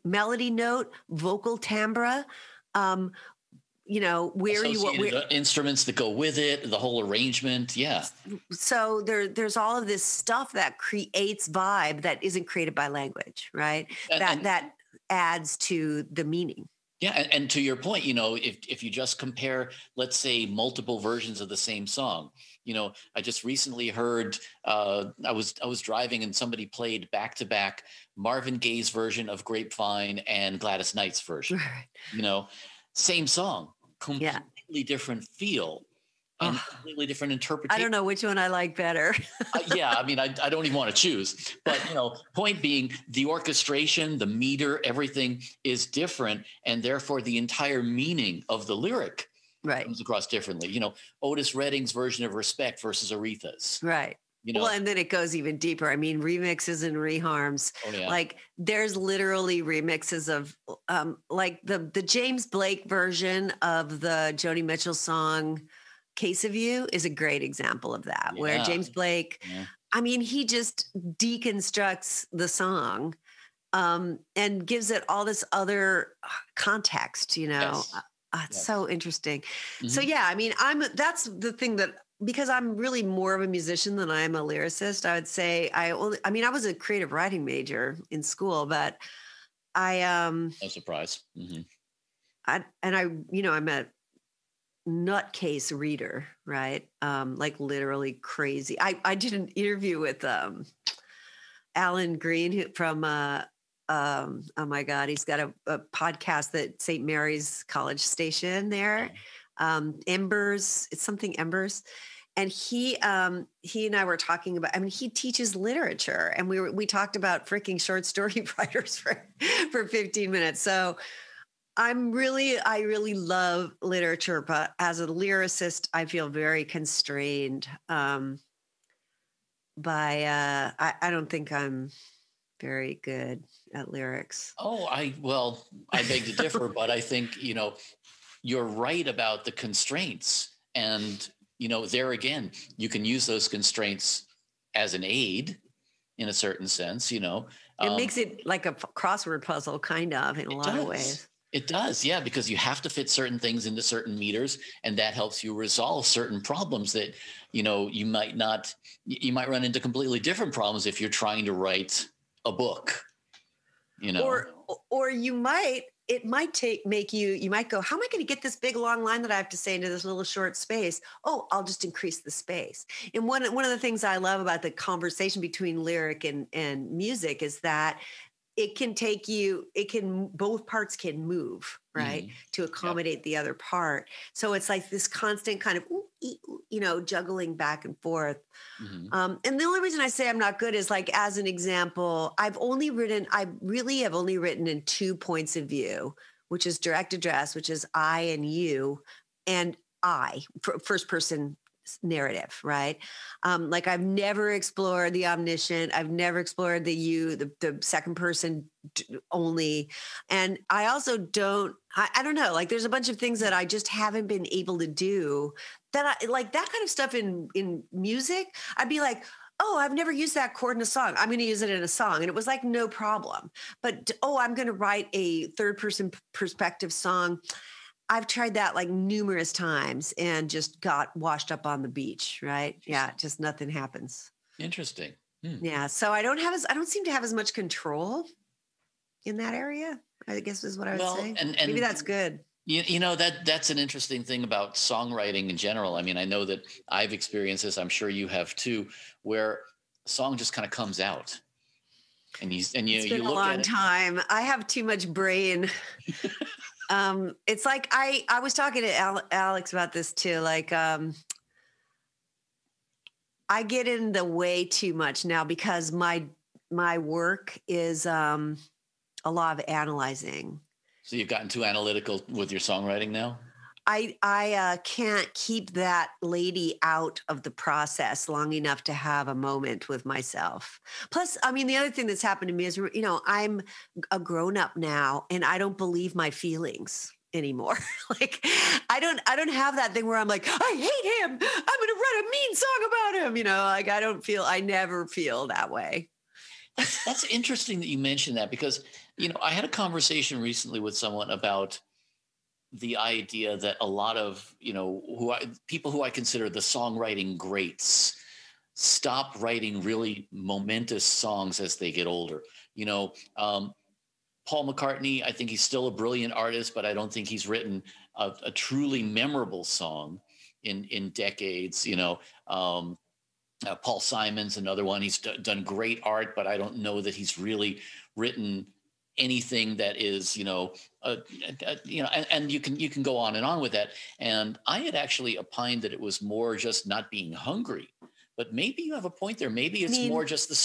melody note, vocal timbre, where instruments that go with it, the whole arrangement. Yeah. So there's all of this stuff that creates vibe that isn't created by language, right? That adds to the meaning. Yeah. And to your point, if you just compare, let's say, multiple versions of the same song, I just recently heard, I was driving and somebody played back to back Marvin Gaye's version of Grapevine and Gladys Knight's version, same song, completely different feel and completely different interpretation. I don't know which one I like better. I don't even want to choose, but point being, the orchestration, the meter, everything is different. And therefore the entire meaning of the lyric comes across differently. Otis Redding's version of Respect versus Aretha's. Right. Well, and then it goes even deeper. Remixes and reharms. Oh, yeah. Like there's literally remixes of like the James Blake version of the Joni Mitchell song Case of You is a great example of that, where James Blake, he just deconstructs the song and gives it all this other context, Yes. It's so interesting. Mm-hmm. So, that's the thing that, because I'm really more of a musician than I am a lyricist, I would say I was a creative writing major in school, but no surprise. Mm-hmm. I'm a nutcase reader, right? Like literally crazy. I did an interview with Alan Green from oh my God, he's got a podcast that St. Mary's College station there. Embers, it's something Embers. And he and I were talking about, he teaches literature, and we talked about freaking short story writers for 15 minutes. So I really love literature, but as a lyricist, I feel very constrained. I don't think I'm very good at lyrics. Oh, I beg to differ, but I think, you're right about the constraints. And, there again, you can use those constraints as an aid in a certain sense, It makes it like a crossword puzzle, kind of, in a lot of ways. It does, yeah, because you have to fit certain things into certain meters, and that helps you resolve certain problems that, you might run into completely different problems if you're trying to write a book, Or it might you might go, how am I going to get this big long line that I have to say into this little short space? Oh, I'll just increase the space. And one of the things I love about the conversation between lyric and music is that both parts can move, right, to accommodate the other part. So it's like this constant kind of juggling back and forth. And the only reason I say I'm not good is, like, as an example, I really have only written in 2 points of view, which is direct address, which is I and you, and first person narrative, right? Like, I've never explored the omniscient. I've never explored the you, the second person only. And I also don't know, like, there's a bunch of things that I just haven't been able to do that I like. That kind of stuff in music, I'd be like, oh, I've never used that chord in a song, I'm going to use it in a song. And it was like, no problem. But, I'm going to write a third person perspective song. I've tried that like numerous times and just got washed up on the beach, right? Yeah, just nothing happens. Interesting. Yeah, so I don't seem to have as much control in that area, I guess is what I would say. And maybe that's good. That's an interesting thing about songwriting in general. I mean, I know that I've experienced this, I'm sure you have too, where a song just kind of comes out. And it's been a long time. I have too much brain. It's like I was talking to Alex about this too. Like, I get in the way too much now because my work is a lot of analyzing. So you've gotten too analytical with your songwriting now? I can't keep that lady out of the process long enough to have a moment with myself. Plus, I mean, the other thing that's happened to me is, I'm a grown up now and I don't believe my feelings anymore. Like, I don't have that thing where I'm like, I hate him, I'm going to write a mean song about him. Like, I never feel that way. That's interesting that you mentioned that because, I had a conversation recently with someone about the idea that a lot of, people who I consider the songwriting greats stop writing really momentous songs as they get older. Paul McCartney, I think he's still a brilliant artist, but I don't think he's written a truly memorable song in decades. Paul Simon's another one. He's done great art, but I don't know that he's really written anything that is, and you can go on and on with that. And I had actually opined that it was more just not being hungry, but maybe you have a point there. Maybe it's more just the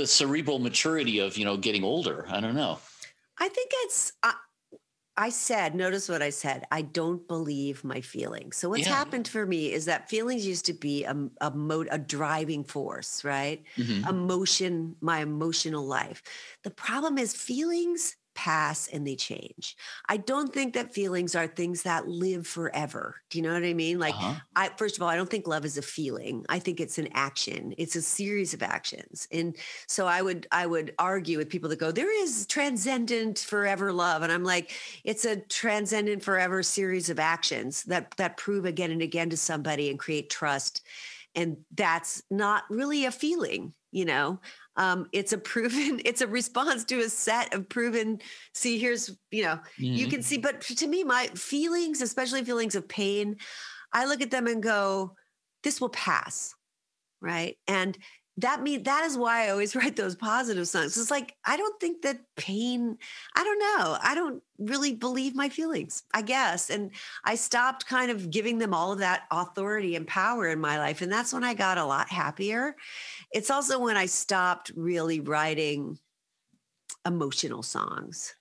cerebral maturity of, getting older. I don't know. I think it's, notice what I said, I don't believe my feelings. So what's happened for me is that feelings used to be a driving force, right? My emotional life. The problem is feelings pass and they change. I don't think that feelings are things that live forever. Do you know what I mean? Like, first of all, I don't think love is a feeling. I think it's an action. It's a series of actions. And so I would argue with people that go, there is transcendent forever love. And I'm like, it's a transcendent forever series of actions that prove again and again to somebody and create trust. And that's not really a feeling, it's a response to a set of proven, here's, you can see, but to me, my feelings, especially feelings of pain, I look at them and go, this will pass. Right. And that is why I always write those positive songs. It's like, I don't think that pain, I don't know. I don't really believe my feelings, I guess. And I stopped kind of giving them all of that authority and power in my life. And that's when I got a lot happier. It's also when I stopped really writing emotional songs,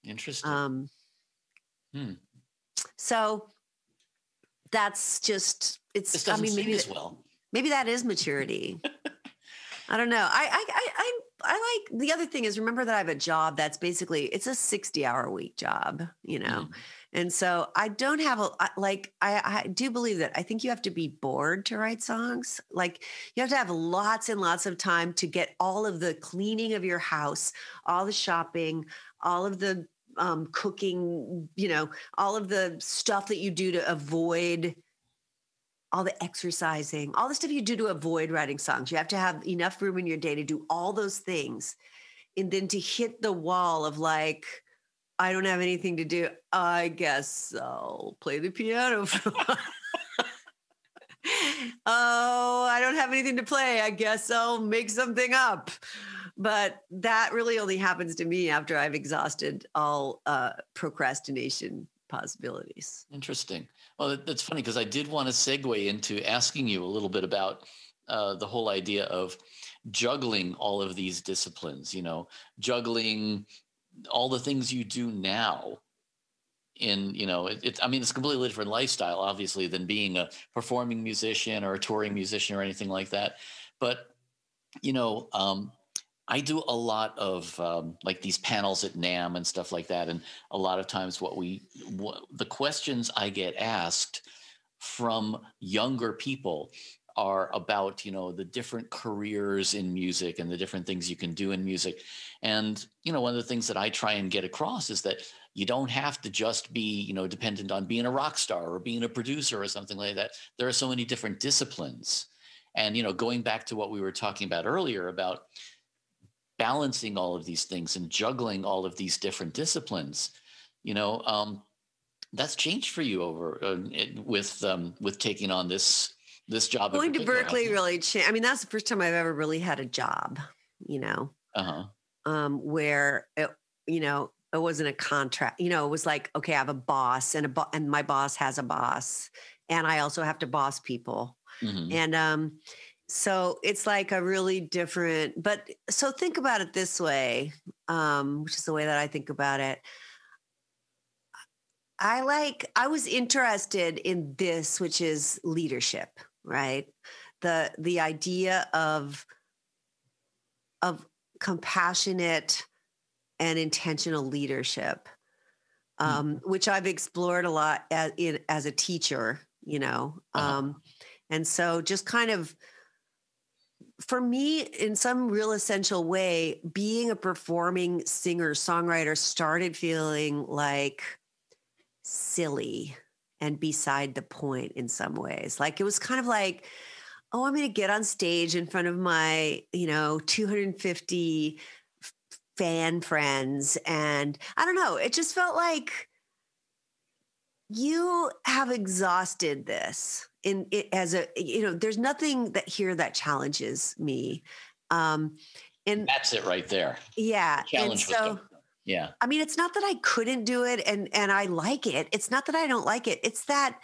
Interesting. So that's just, this doesn't sing as well. Maybe that is maturity. I don't know. I like, the other thing is, remember that I have a job that's basically, it's a 60-hour week job, you know? And so I don't have I do believe that I think you have to be bored to write songs. Like you have to have lots and lots of time to get all of the cleaning of your house, all the shopping, all of the cooking, you know, all of the stuff that you do to avoid, all the exercising, all the stuff you do to avoid writing songs. You have to have enough room in your day to do all those things. And then to hit the wall of like, I don't have anything to do, I guess I'll play the piano. Oh, I don't have anything to play. I guess I'll make something up. But that really only happens to me after I've exhausted all procrastination possibilities. Interesting. Well, that's funny because I did want to segue into asking you a little bit about the whole idea of juggling all of these disciplines, you know, juggling all the things you do now in, you know, I mean, it's a completely different lifestyle, obviously, than being a performing musician or a touring musician or anything like that. But, you know, I do a lot of like these panels at NAMM and stuff like that. And a lot of times the questions I get asked from younger people are about, you know, the different careers in music and the different things you can do in music. And, you know, one of the things that I try and get across is that you don't have to just be, you know, dependent on being a rock star or being a producer or something like that. There are so many different disciplines. And, you know, going back to what we were talking about earlier about balancing all of these things and juggling all of these different disciplines, you know, that's changed for you over with taking on this job. Going to Berkeley really changed. I mean, that's the first time I've ever really had a job, you know, where it, you know, it wasn't a contract, you know, it was like, okay, I have a boss and my boss has a boss and I also have to boss people. And, so it's like a really different, but so think about it this way, which is the way that I think about it. I was interested in this, which is leadership, right? The idea of compassionate and intentional leadership, which I've explored a lot as a teacher, you know, and so just kind of, for me, in some real essential way, being a performing singer, songwriter started feeling like silly and beside the point in some ways. Like it was kind of like, oh, I'm going to get on stage in front of my, you know, 250 fan friends. And I don't know, it just felt like you have exhausted this in it as a, you know, there's nothing that challenges me. And that's it right there. Yeah. The challenge was done. Yeah. I mean, it's not that I couldn't do it and I like it. It's not that I don't like it. It's that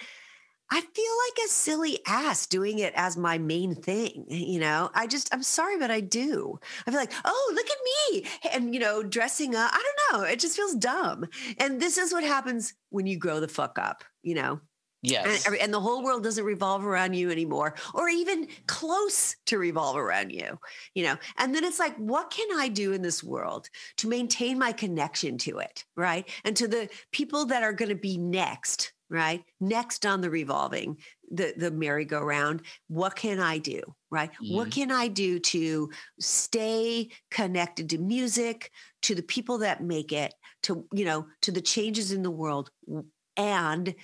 I feel like a silly ass doing it as my main thing. You know, I'm sorry, but I do. I feel like, oh, look at me. And, you know, dressing up. I don't know. It just feels dumb. And this is what happens when you grow the fuck up, you know? Yes. And the whole world doesn't revolve around you anymore, or even close to revolve around you, you know? And then it's like, what can I do in this world to maintain my connection to it, right? And to the people that are going to be next, right? Next on the revolving, the merry-go-round, what can I do, right? What can I do to stay connected to music, to the people that make it, to, you know, to the changes in the world, and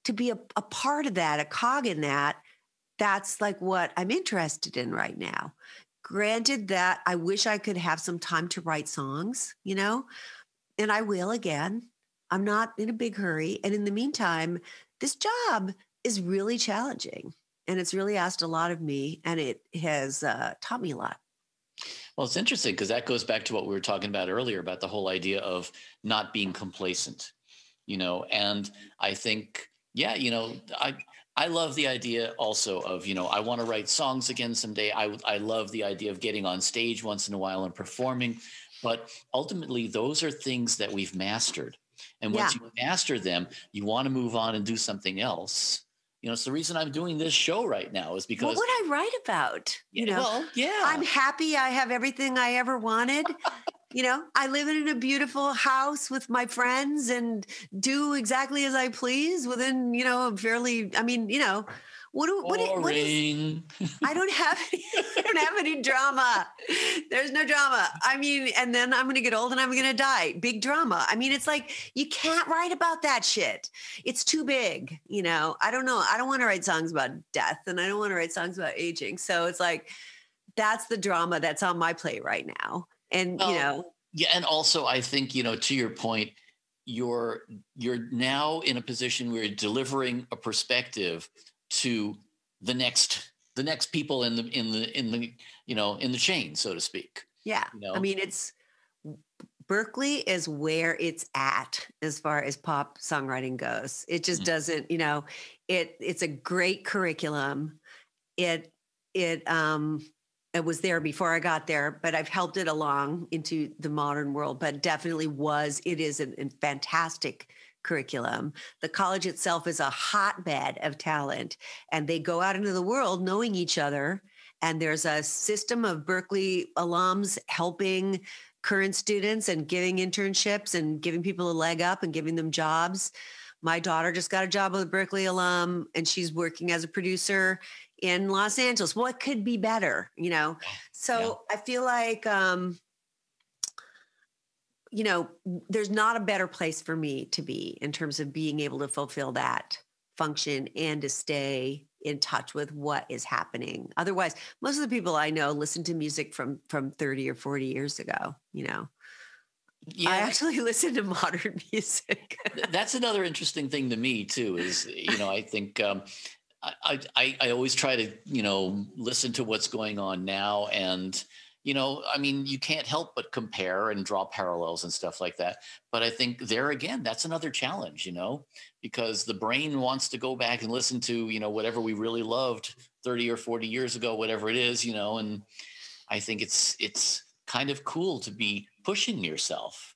to be a part of that, a cog in that? That's like what I'm interested in right now. Granted that I wish I could have some time to write songs, you know, and I will again. I'm not in a big hurry. And in the meantime, this job is really challenging and it's really asked a lot of me, and it has taught me a lot. Well, it's interesting because that goes back to what we were talking about earlier about the whole idea of not being complacent, you know, and I think, yeah, you know, I love the idea also of, you know, I want to write songs again someday. I love the idea of getting on stage once in a while and performing, but ultimately those are things that we've mastered. And once you master them, you want to move on and do something else. it's the reason I'm doing this show right now is because what would I write about? Well, yeah. I'm happy. I have everything I ever wanted. I live in a beautiful house with my friends and do exactly as I please within, a fairly, what is, I don't have any drama. There's no drama. And then I'm going to get old and I'm going to die. Big drama. It's like, you can't write about that shit. It's too big. I don't know. I don't want to write songs about death and I don't want to write songs about aging. So it's like, that's the drama that's on my plate right now. And, yeah. And also I think, to your point, you're now in a position where you're delivering a perspective to the next people in the chain, so to speak. Yeah. It's Berklee is where it's at as far as pop songwriting goes. It just doesn't, it's a great curriculum. It was there before I got there, but I've helped it along into the modern world, but definitely it is a fantastic curriculum. The college itself is a hotbed of talent and they go out into the world knowing each other. And there's a system of Berklee alums helping current students and giving internships and giving people a leg up and giving them jobs. My daughter just got a job with a Berklee alum and she's working as a producer in Los Angeles. What could be better, So I feel like, there's not a better place for me to be in terms of being able to fulfill that function and to stay in touch with what is happening. Otherwise, most of the people I know listen to music from 30 or 40 years ago, Yeah. I actually listen to modern music. That's another interesting thing to me too, is, I think, I always try to, listen to what's going on now. And, you can't help but compare and draw parallels and stuff like that. But I think there again, that's another challenge, because the brain wants to go back and listen to, whatever we really loved 30 or 40 years ago, whatever it is, and I think it's kind of cool to be pushing yourself.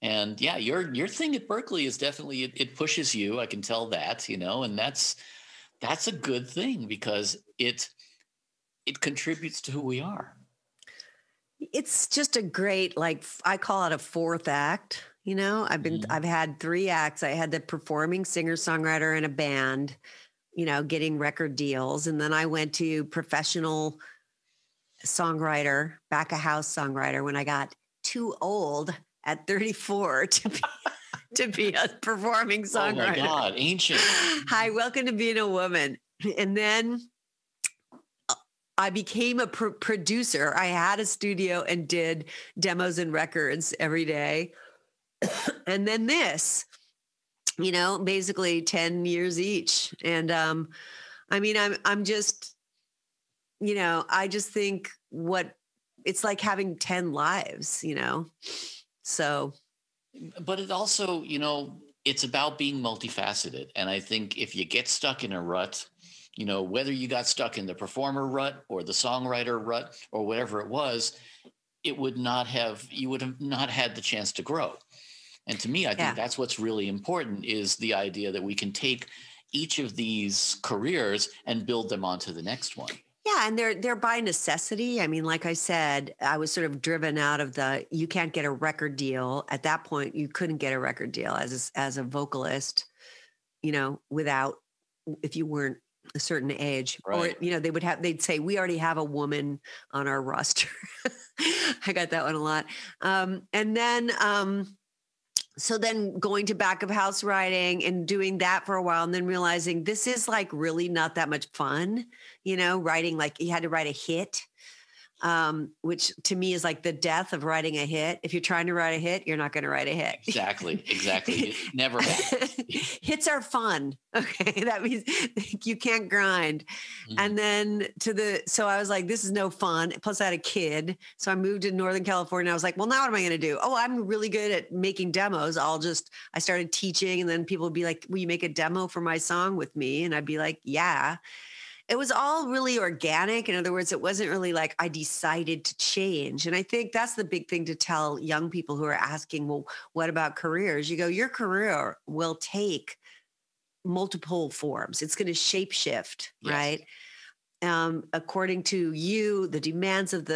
And yeah, your thing at Berklee is definitely, it pushes you. I can tell that, and that's a good thing because it contributes to who we are. It's just a great, I call it a fourth act. I've had 3 acts. I had the performing singer, songwriter in a band, getting record deals. And then I went to professional songwriter, back of house songwriter when I got too old at 34 to be a performing songwriter. Oh my God, ancient. Hi, welcome to being a woman. And then I became a producer. I had a studio and did demos and records every day. And then this, basically 10 years each. And I'm just, I just think it's like having 10 lives, so. But it also, it's about being multifaceted. And I think if you get stuck in a rut, whether you got stuck in the performer rut or the songwriter rut or whatever it was, you would have not had the chance to grow. And to me, I think that's what's really important is the idea that we can take each of these careers and build them onto the next one. Yeah. And they're by necessity. Like I said, I was sort of driven out of you can't get a record deal. At that point, you couldn't get a record deal as a vocalist, if you weren't a certain age, right. Or, they'd say, we already have a woman on our roster. I got that one a lot. And then, so then going to back of house writing and doing that for a while and then realizing this is really not that much fun, writing, you had to write a hit. Which to me is the death of writing a hit. If you're trying to write a hit, you're not going to write a hit. Exactly. It never happens. Hits are fun. Okay. That means you can't grind. Mm-hmm. And then so I was like, this is no fun. Plus I had a kid. So I moved to Northern California. I was like, well, now what am I going to do? Oh, I'm really good at making demos. I started teaching and then people would be like, will you make a demo for my song with me? And I'd be like, yeah. It was all really organic. In other words, it wasn't really I decided to change. And I think that's the big thing to tell young people who are asking, well, what about careers? You go, your career will take multiple forms. It's going to shape shift, Yes. right? According to you, the demands of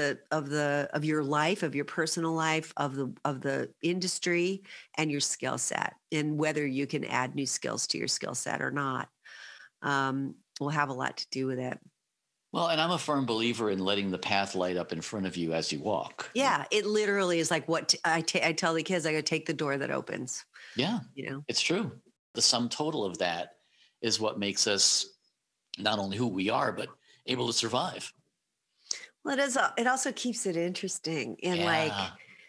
your life, of your personal life, of the industry, and your skill set, and whether you can add new skills to your skill set or not, will have a lot to do with it. Well, and I'm a firm believer in letting the path light up in front of you as you walk. Yeah, it literally is like what I tell the kids. I go, take the door that opens. Yeah, You know, it's true. The sum total of that is what makes us not only who we are, but able to survive. well, it is. It also keeps it interesting, and like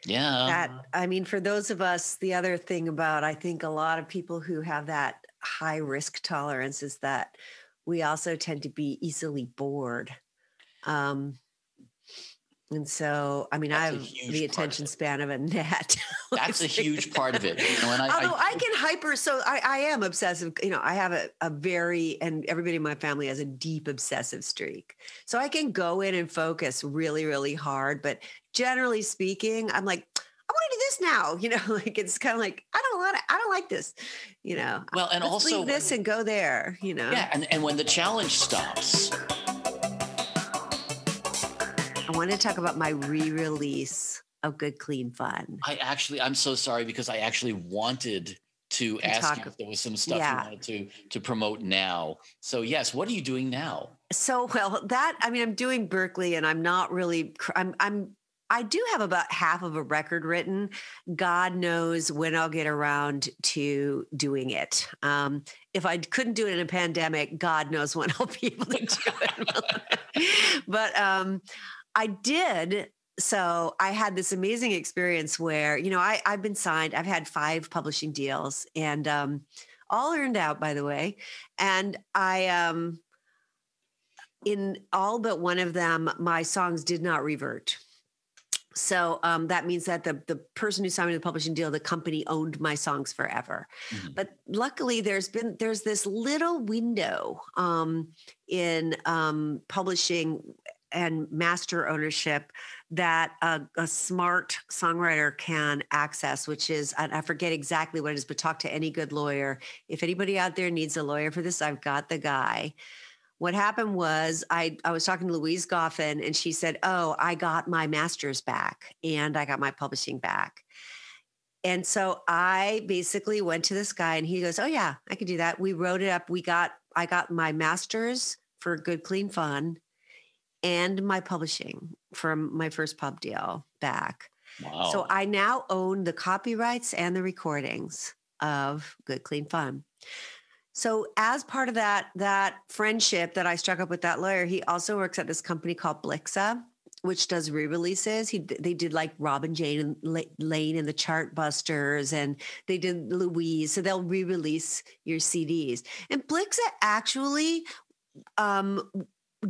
Yeah. that. I mean, for those of us, the other thing about I think a lot of people who have that high risk tolerance is that we also tend to be easily bored. And so, I mean, I That's a have huge the part of attention it. span of a gnat. That's a huge part of it. You know, and Although I can hyper, so I am obsessive. You know, I have a very, and everybody in my family has a deep obsessive streak. So I can go in and focus really, really hard. But generally speaking, I'm like, I want to do this now. You know, like it's kind of like, I don't like this. You know, well, and let's also leave this and go there. You know, yeah, and when the challenge stops. I want to talk about my re-release of Good Clean Fun. I'm so sorry because I actually wanted to ask you if there was some stuff you wanted to promote now. So yes, what are you doing now? So, well, I'm doing Berkeley and I'm not really, I do have about half of a record written. God knows when I'll get around to doing it. If I couldn't do it in a pandemic, God knows when I'll be able to do it. But I did. So I had this amazing experience where, you know, I've been signed. I've had 5 publishing deals and all earned out, by the way. And I, in all but one of them, my songs did not revert. So that means that the person who signed me the publishing deal, the company owned my songs forever. Mm-hmm. But luckily, there's this little window in publishing and master ownership that a smart songwriter can access, which is, I forget exactly what it is, but talk to any good lawyer. If anybody out there needs a lawyer for this, I've got the guy. What happened was I was talking to Louise Goffin and she said, oh, I got my master's back and I got my publishing back. And so I basically went to this guy and he goes, oh yeah, I could do that. We wrote it up. I got my master's for Good Clean Fun and my publishing from my first pub deal back. Wow. So I now own the copyrights and the recordings of Good Clean Fun. So as part of that friendship that I struck up with that lawyer, he also works at this company called Blixa, which does re-releases. They did like Robin Jane and Lane and the Chartbusters, and they did Louise. So they'll re-release your CDs. And Blixa actually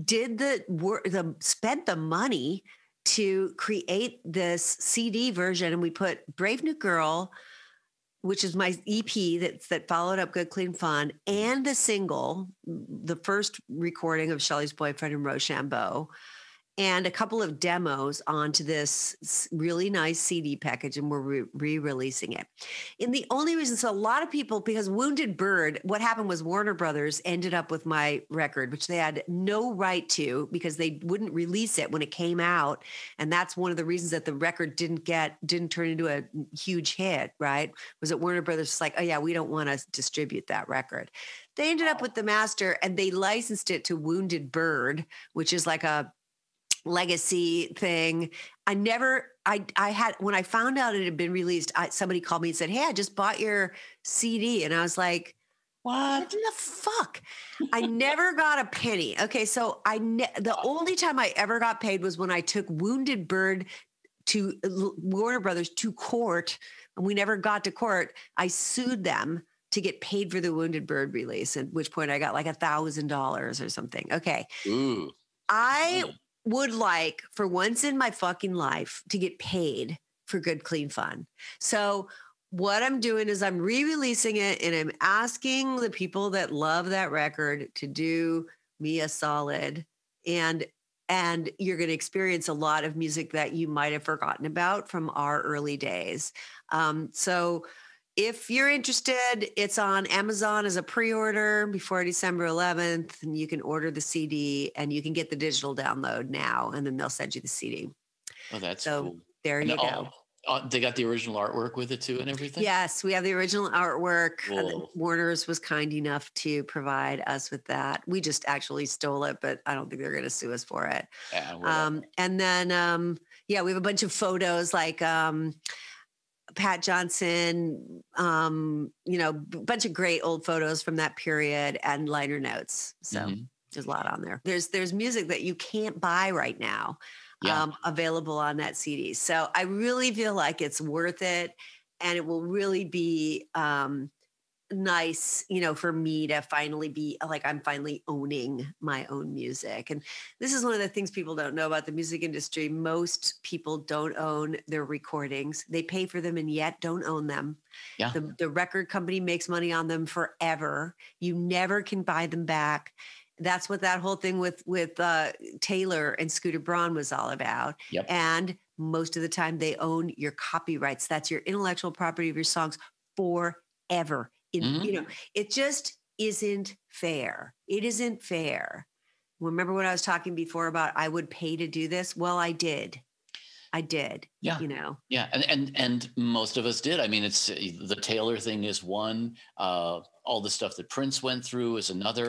did spent the money to create this CD version, and we put Brave New Girl, which is my EP that followed up Good Clean Fun, and the single, the first recording of Shelley's Boyfriend and Rochambeau, and a couple of demos onto this really nice CD package, and we're re-releasing it. And the only reason, so a lot of people, because Wounded Bird, what happened was Warner Brothers ended up with my record, which they had no right to because they wouldn't release it when it came out. And that's one of the reasons that the record didn't turn into a huge hit, right? Was that Warner Brothers was like, oh yeah, we don't want to distribute that record. They ended up with the master and they licensed it to Wounded Bird, which is like a legacy thing. I had, when I found out it had been released, somebody called me and said, hey, I just bought your CD. And I was like, what the fuck? I never got a penny. Okay. So the only time I ever got paid was when I took Wounded Bird to Warner Brothers to court, and we never got to court. I sued them to get paid for the Wounded Bird release, at which point I got like $1,000 or something. Okay. Ooh. I would like, for once in my fucking life, to get paid for Good Clean Fun. So what I'm doing is I'm re-releasing it, and I'm asking the people that love that record to do me a solid, and you're going to experience a lot of music that you might have forgotten about from our early days. So if you're interested, it's on Amazon as a pre-order before December 11th, and you can order the CD and you can get the digital download now, and then they'll send you the CD. Oh, that's So cool. there And you go. they got the original artwork with it too and everything? Yes, we have the original artwork. Whoa. Warner's was kind enough to provide us with that. We just actually stole it, but I don't think they're going to sue us for it. Yeah, whatever. And then, we have a bunch of photos like Pat Johnson, a bunch of great old photos from that period and liner notes. So there's a lot on there. There's music that you can't buy right now. Available on that CD. So I really feel like it's worth it. And it will really be nice, for me to finally be like, I'm finally owning my own music. And this is one of the things people don't know about the music industry. Most people don't own their recordings. They pay for them and yet don't own them. Yeah. The record company makes money on them forever. You never can buy them back. That's what that whole thing with Taylor and Scooter Braun was all about. Yep. And most of the time they own your copyrights. That's your intellectual property of your songs forever. It just isn't fair. It isn't fair. Remember when I was talking before about I would pay to do this? Well, I did. Yeah. Yeah. And most of us did. I mean, it's the Taylor thing is one, all the stuff that Prince went through is another.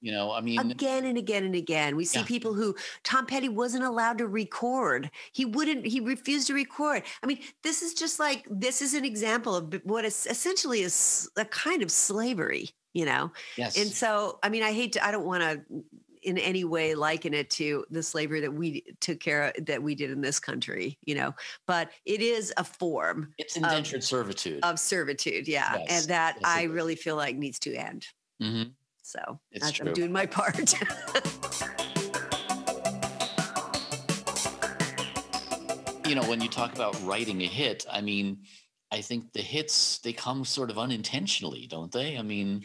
Again and again and again, we see people who Tom Petty wasn't allowed to record. He refused to record. I mean, this is an example of what is essentially is a kind of slavery, Yes. And so, I mean, I don't want to in any way liken it to the slavery that we took care of, that we did in this country, but it is a form. It's indentured servitude. Of servitude, yeah. Yes. And that I really feel like needs to end. Mm-hmm. So I'm doing my part. When you talk about writing a hit, I mean, I think the hits, they come sort of unintentionally, don't they? I mean,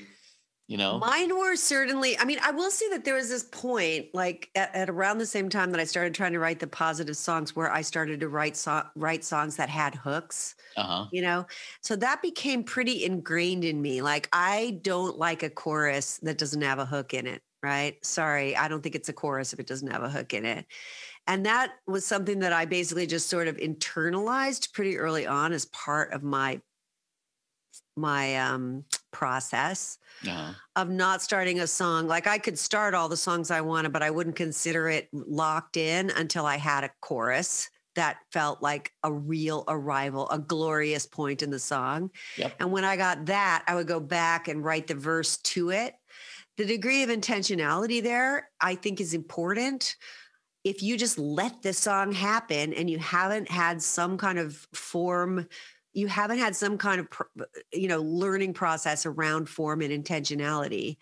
Mine were certainly, I mean, I will say that there was this point, like at around the same time that I started trying to write the positive songs, where I started to write songs that had hooks, so that became pretty ingrained in me. Like, I don't like a chorus that doesn't have a hook in it, right? Sorry, I don't think it's a chorus if it doesn't have a hook in it. And that was something that I basically just sort of internalized pretty early on as part of my process of not starting a song. Like, I could start all the songs I wanted, but I wouldn't consider it locked in until I had a chorus that felt like a real arrival, a glorious point in the song. Yep. And when I got that, I would go back and write the verse to it. The degree of intentionality there, I think, is important. If you just let the song happen and you haven't had some kind of form, you haven't had some kind of, learning process around form and intentionality,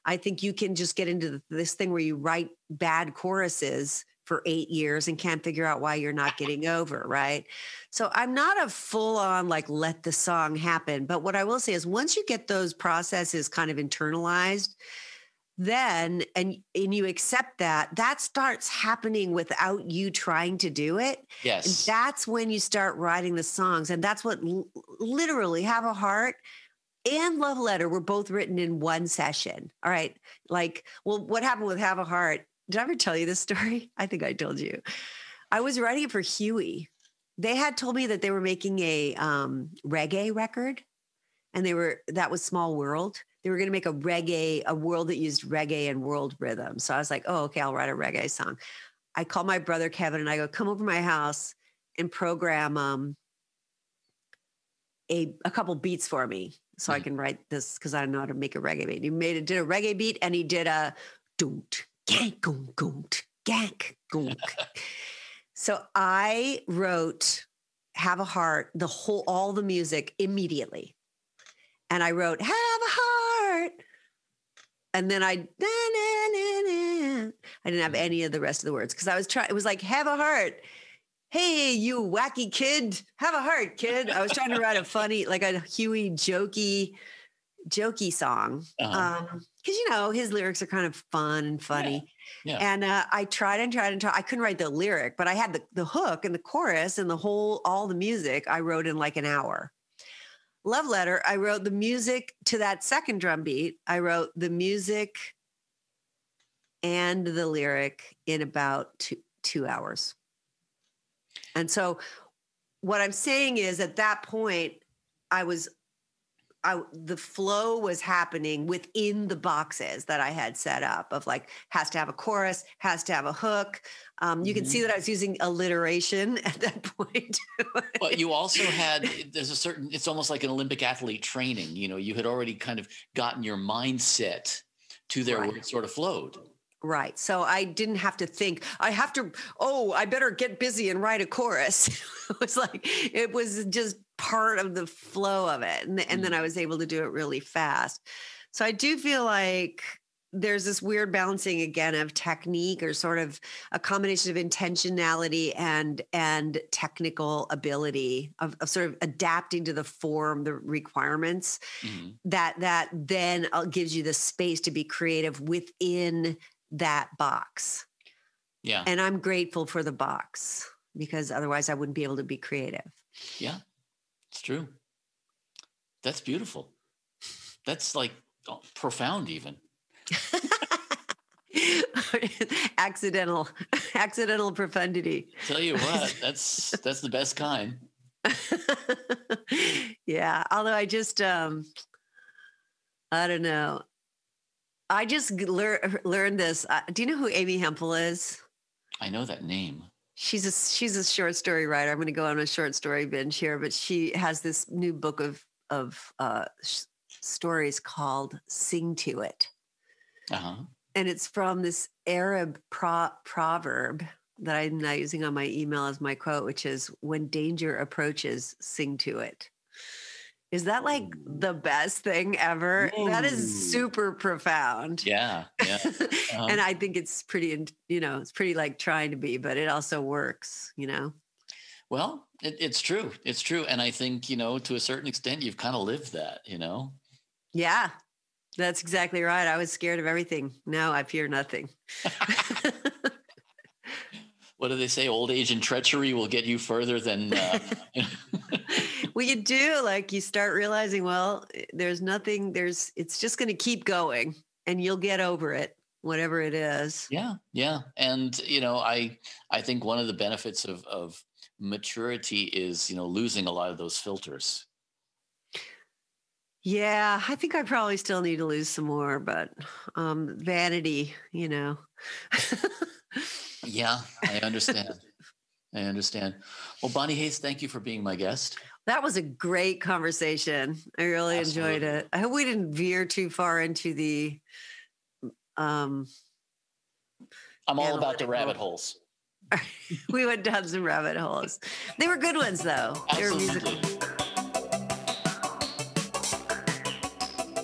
I think you can just get into this thing where you write bad choruses for 8 years and can't figure out why you're not getting over, right? So I'm not a full on like, let the song happen. But what I will say is once you get those processes kind of internalized, then, and you accept that starts happening without you trying to do it. Yes. And that's when you start writing the songs. And that's what literally Have a Heart and Love Letter were both written in one session. All right. Like, well, what happened with Have a Heart? Did I ever tell you this story? I think I told you. I was writing it for Huey. They had told me that they were making a reggae record, and that was Small World. They were going to make a world that used reggae and world rhythm. So I was like, oh, okay, I'll write a reggae song. I called my brother Kevin and I go, come over to my house and program a couple beats for me so I can write this, because I don't know how to make a reggae beat. He did a reggae beat, and he did a don't gank gong gong gank gong. So I wrote Have a Heart, all the music immediately. And I wrote Have a Heart. And then I didn't have any of the rest of the words, because I was trying, it was like, have a heart. Hey, you wacky kid, have a heart, kid. I was trying to write a funny, like a Huey jokey song. Because, his lyrics are kind of fun and funny. Yeah. And I tried. I couldn't write the lyric, but I had the hook and the chorus and all the music I wrote in like an hour. Love Letter, I wrote the music to that second drum beat. I wrote the music and the lyric in about 2 hours. And so what I'm saying is at that point, the flow was happening within the boxes that I had set up of like, has to have a chorus, has to have a hook. You can see that I was using alliteration at that point. But you also had, it's almost like an Olympic athlete training. You know, you had already kind of gotten your mindset to there where it sort of flowed. Right. So I didn't have to think, I better get busy and write a chorus. It was just part of the flow of it. And then I was able to do it really fast. So I do feel like there's this weird balancing again of technique, or sort of a combination of intentionality and technical ability of sort of adapting to the form, the requirements, that then gives you the space to be creative within that box. Yeah. And I'm grateful for the box, because otherwise I wouldn't be able to be creative. Yeah, it's true. That's beautiful. That's like profound even. accidental profundity. Tell you what, that's the best kind. Yeah. Although I just, I don't know. I just learned this. Do you know who Amy Hempel is? I know that name. She's a short story writer. I'm going to go on a short story binge here, but she has this new book of stories called "Sing to It," and it's from this Arab proverb that I'm now using on my email as my quote, which is, "When danger approaches, sing to it." Is that like the best thing ever? Ooh. That is super profound. Yeah. And I think it's pretty, it's pretty like trying to be, but it also works, Well, it's true. It's true. And I think, to a certain extent, you've kind of lived that, Yeah, that's exactly right. I was scared of everything. Now I fear nothing. What do they say? Old age and treachery will get you further than... Well, you do, like, you start realizing, well, it's just going to keep going and you'll get over it, whatever it is. Yeah. And, I think one of the benefits of maturity is, losing a lot of those filters. Yeah, I think I probably still need to lose some more, but vanity, Yeah, I understand. Well, Bonnie Hayes, thank you for being my guest. That was a great conversation. I really enjoyed it. I hope we didn't veer too far into the I'm all about the rabbit holes. We went down some rabbit holes. They were good ones, though. Absolutely. They were musical.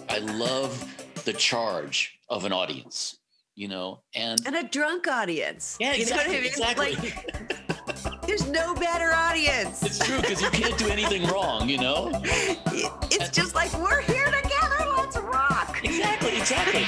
I love the charge of an audience, and a drunk audience. Yeah, exactly. You know what I mean? Exactly. There's no better audience. It's true, because you can't do anything wrong, It's just like, we're here together, let's rock. Exactly.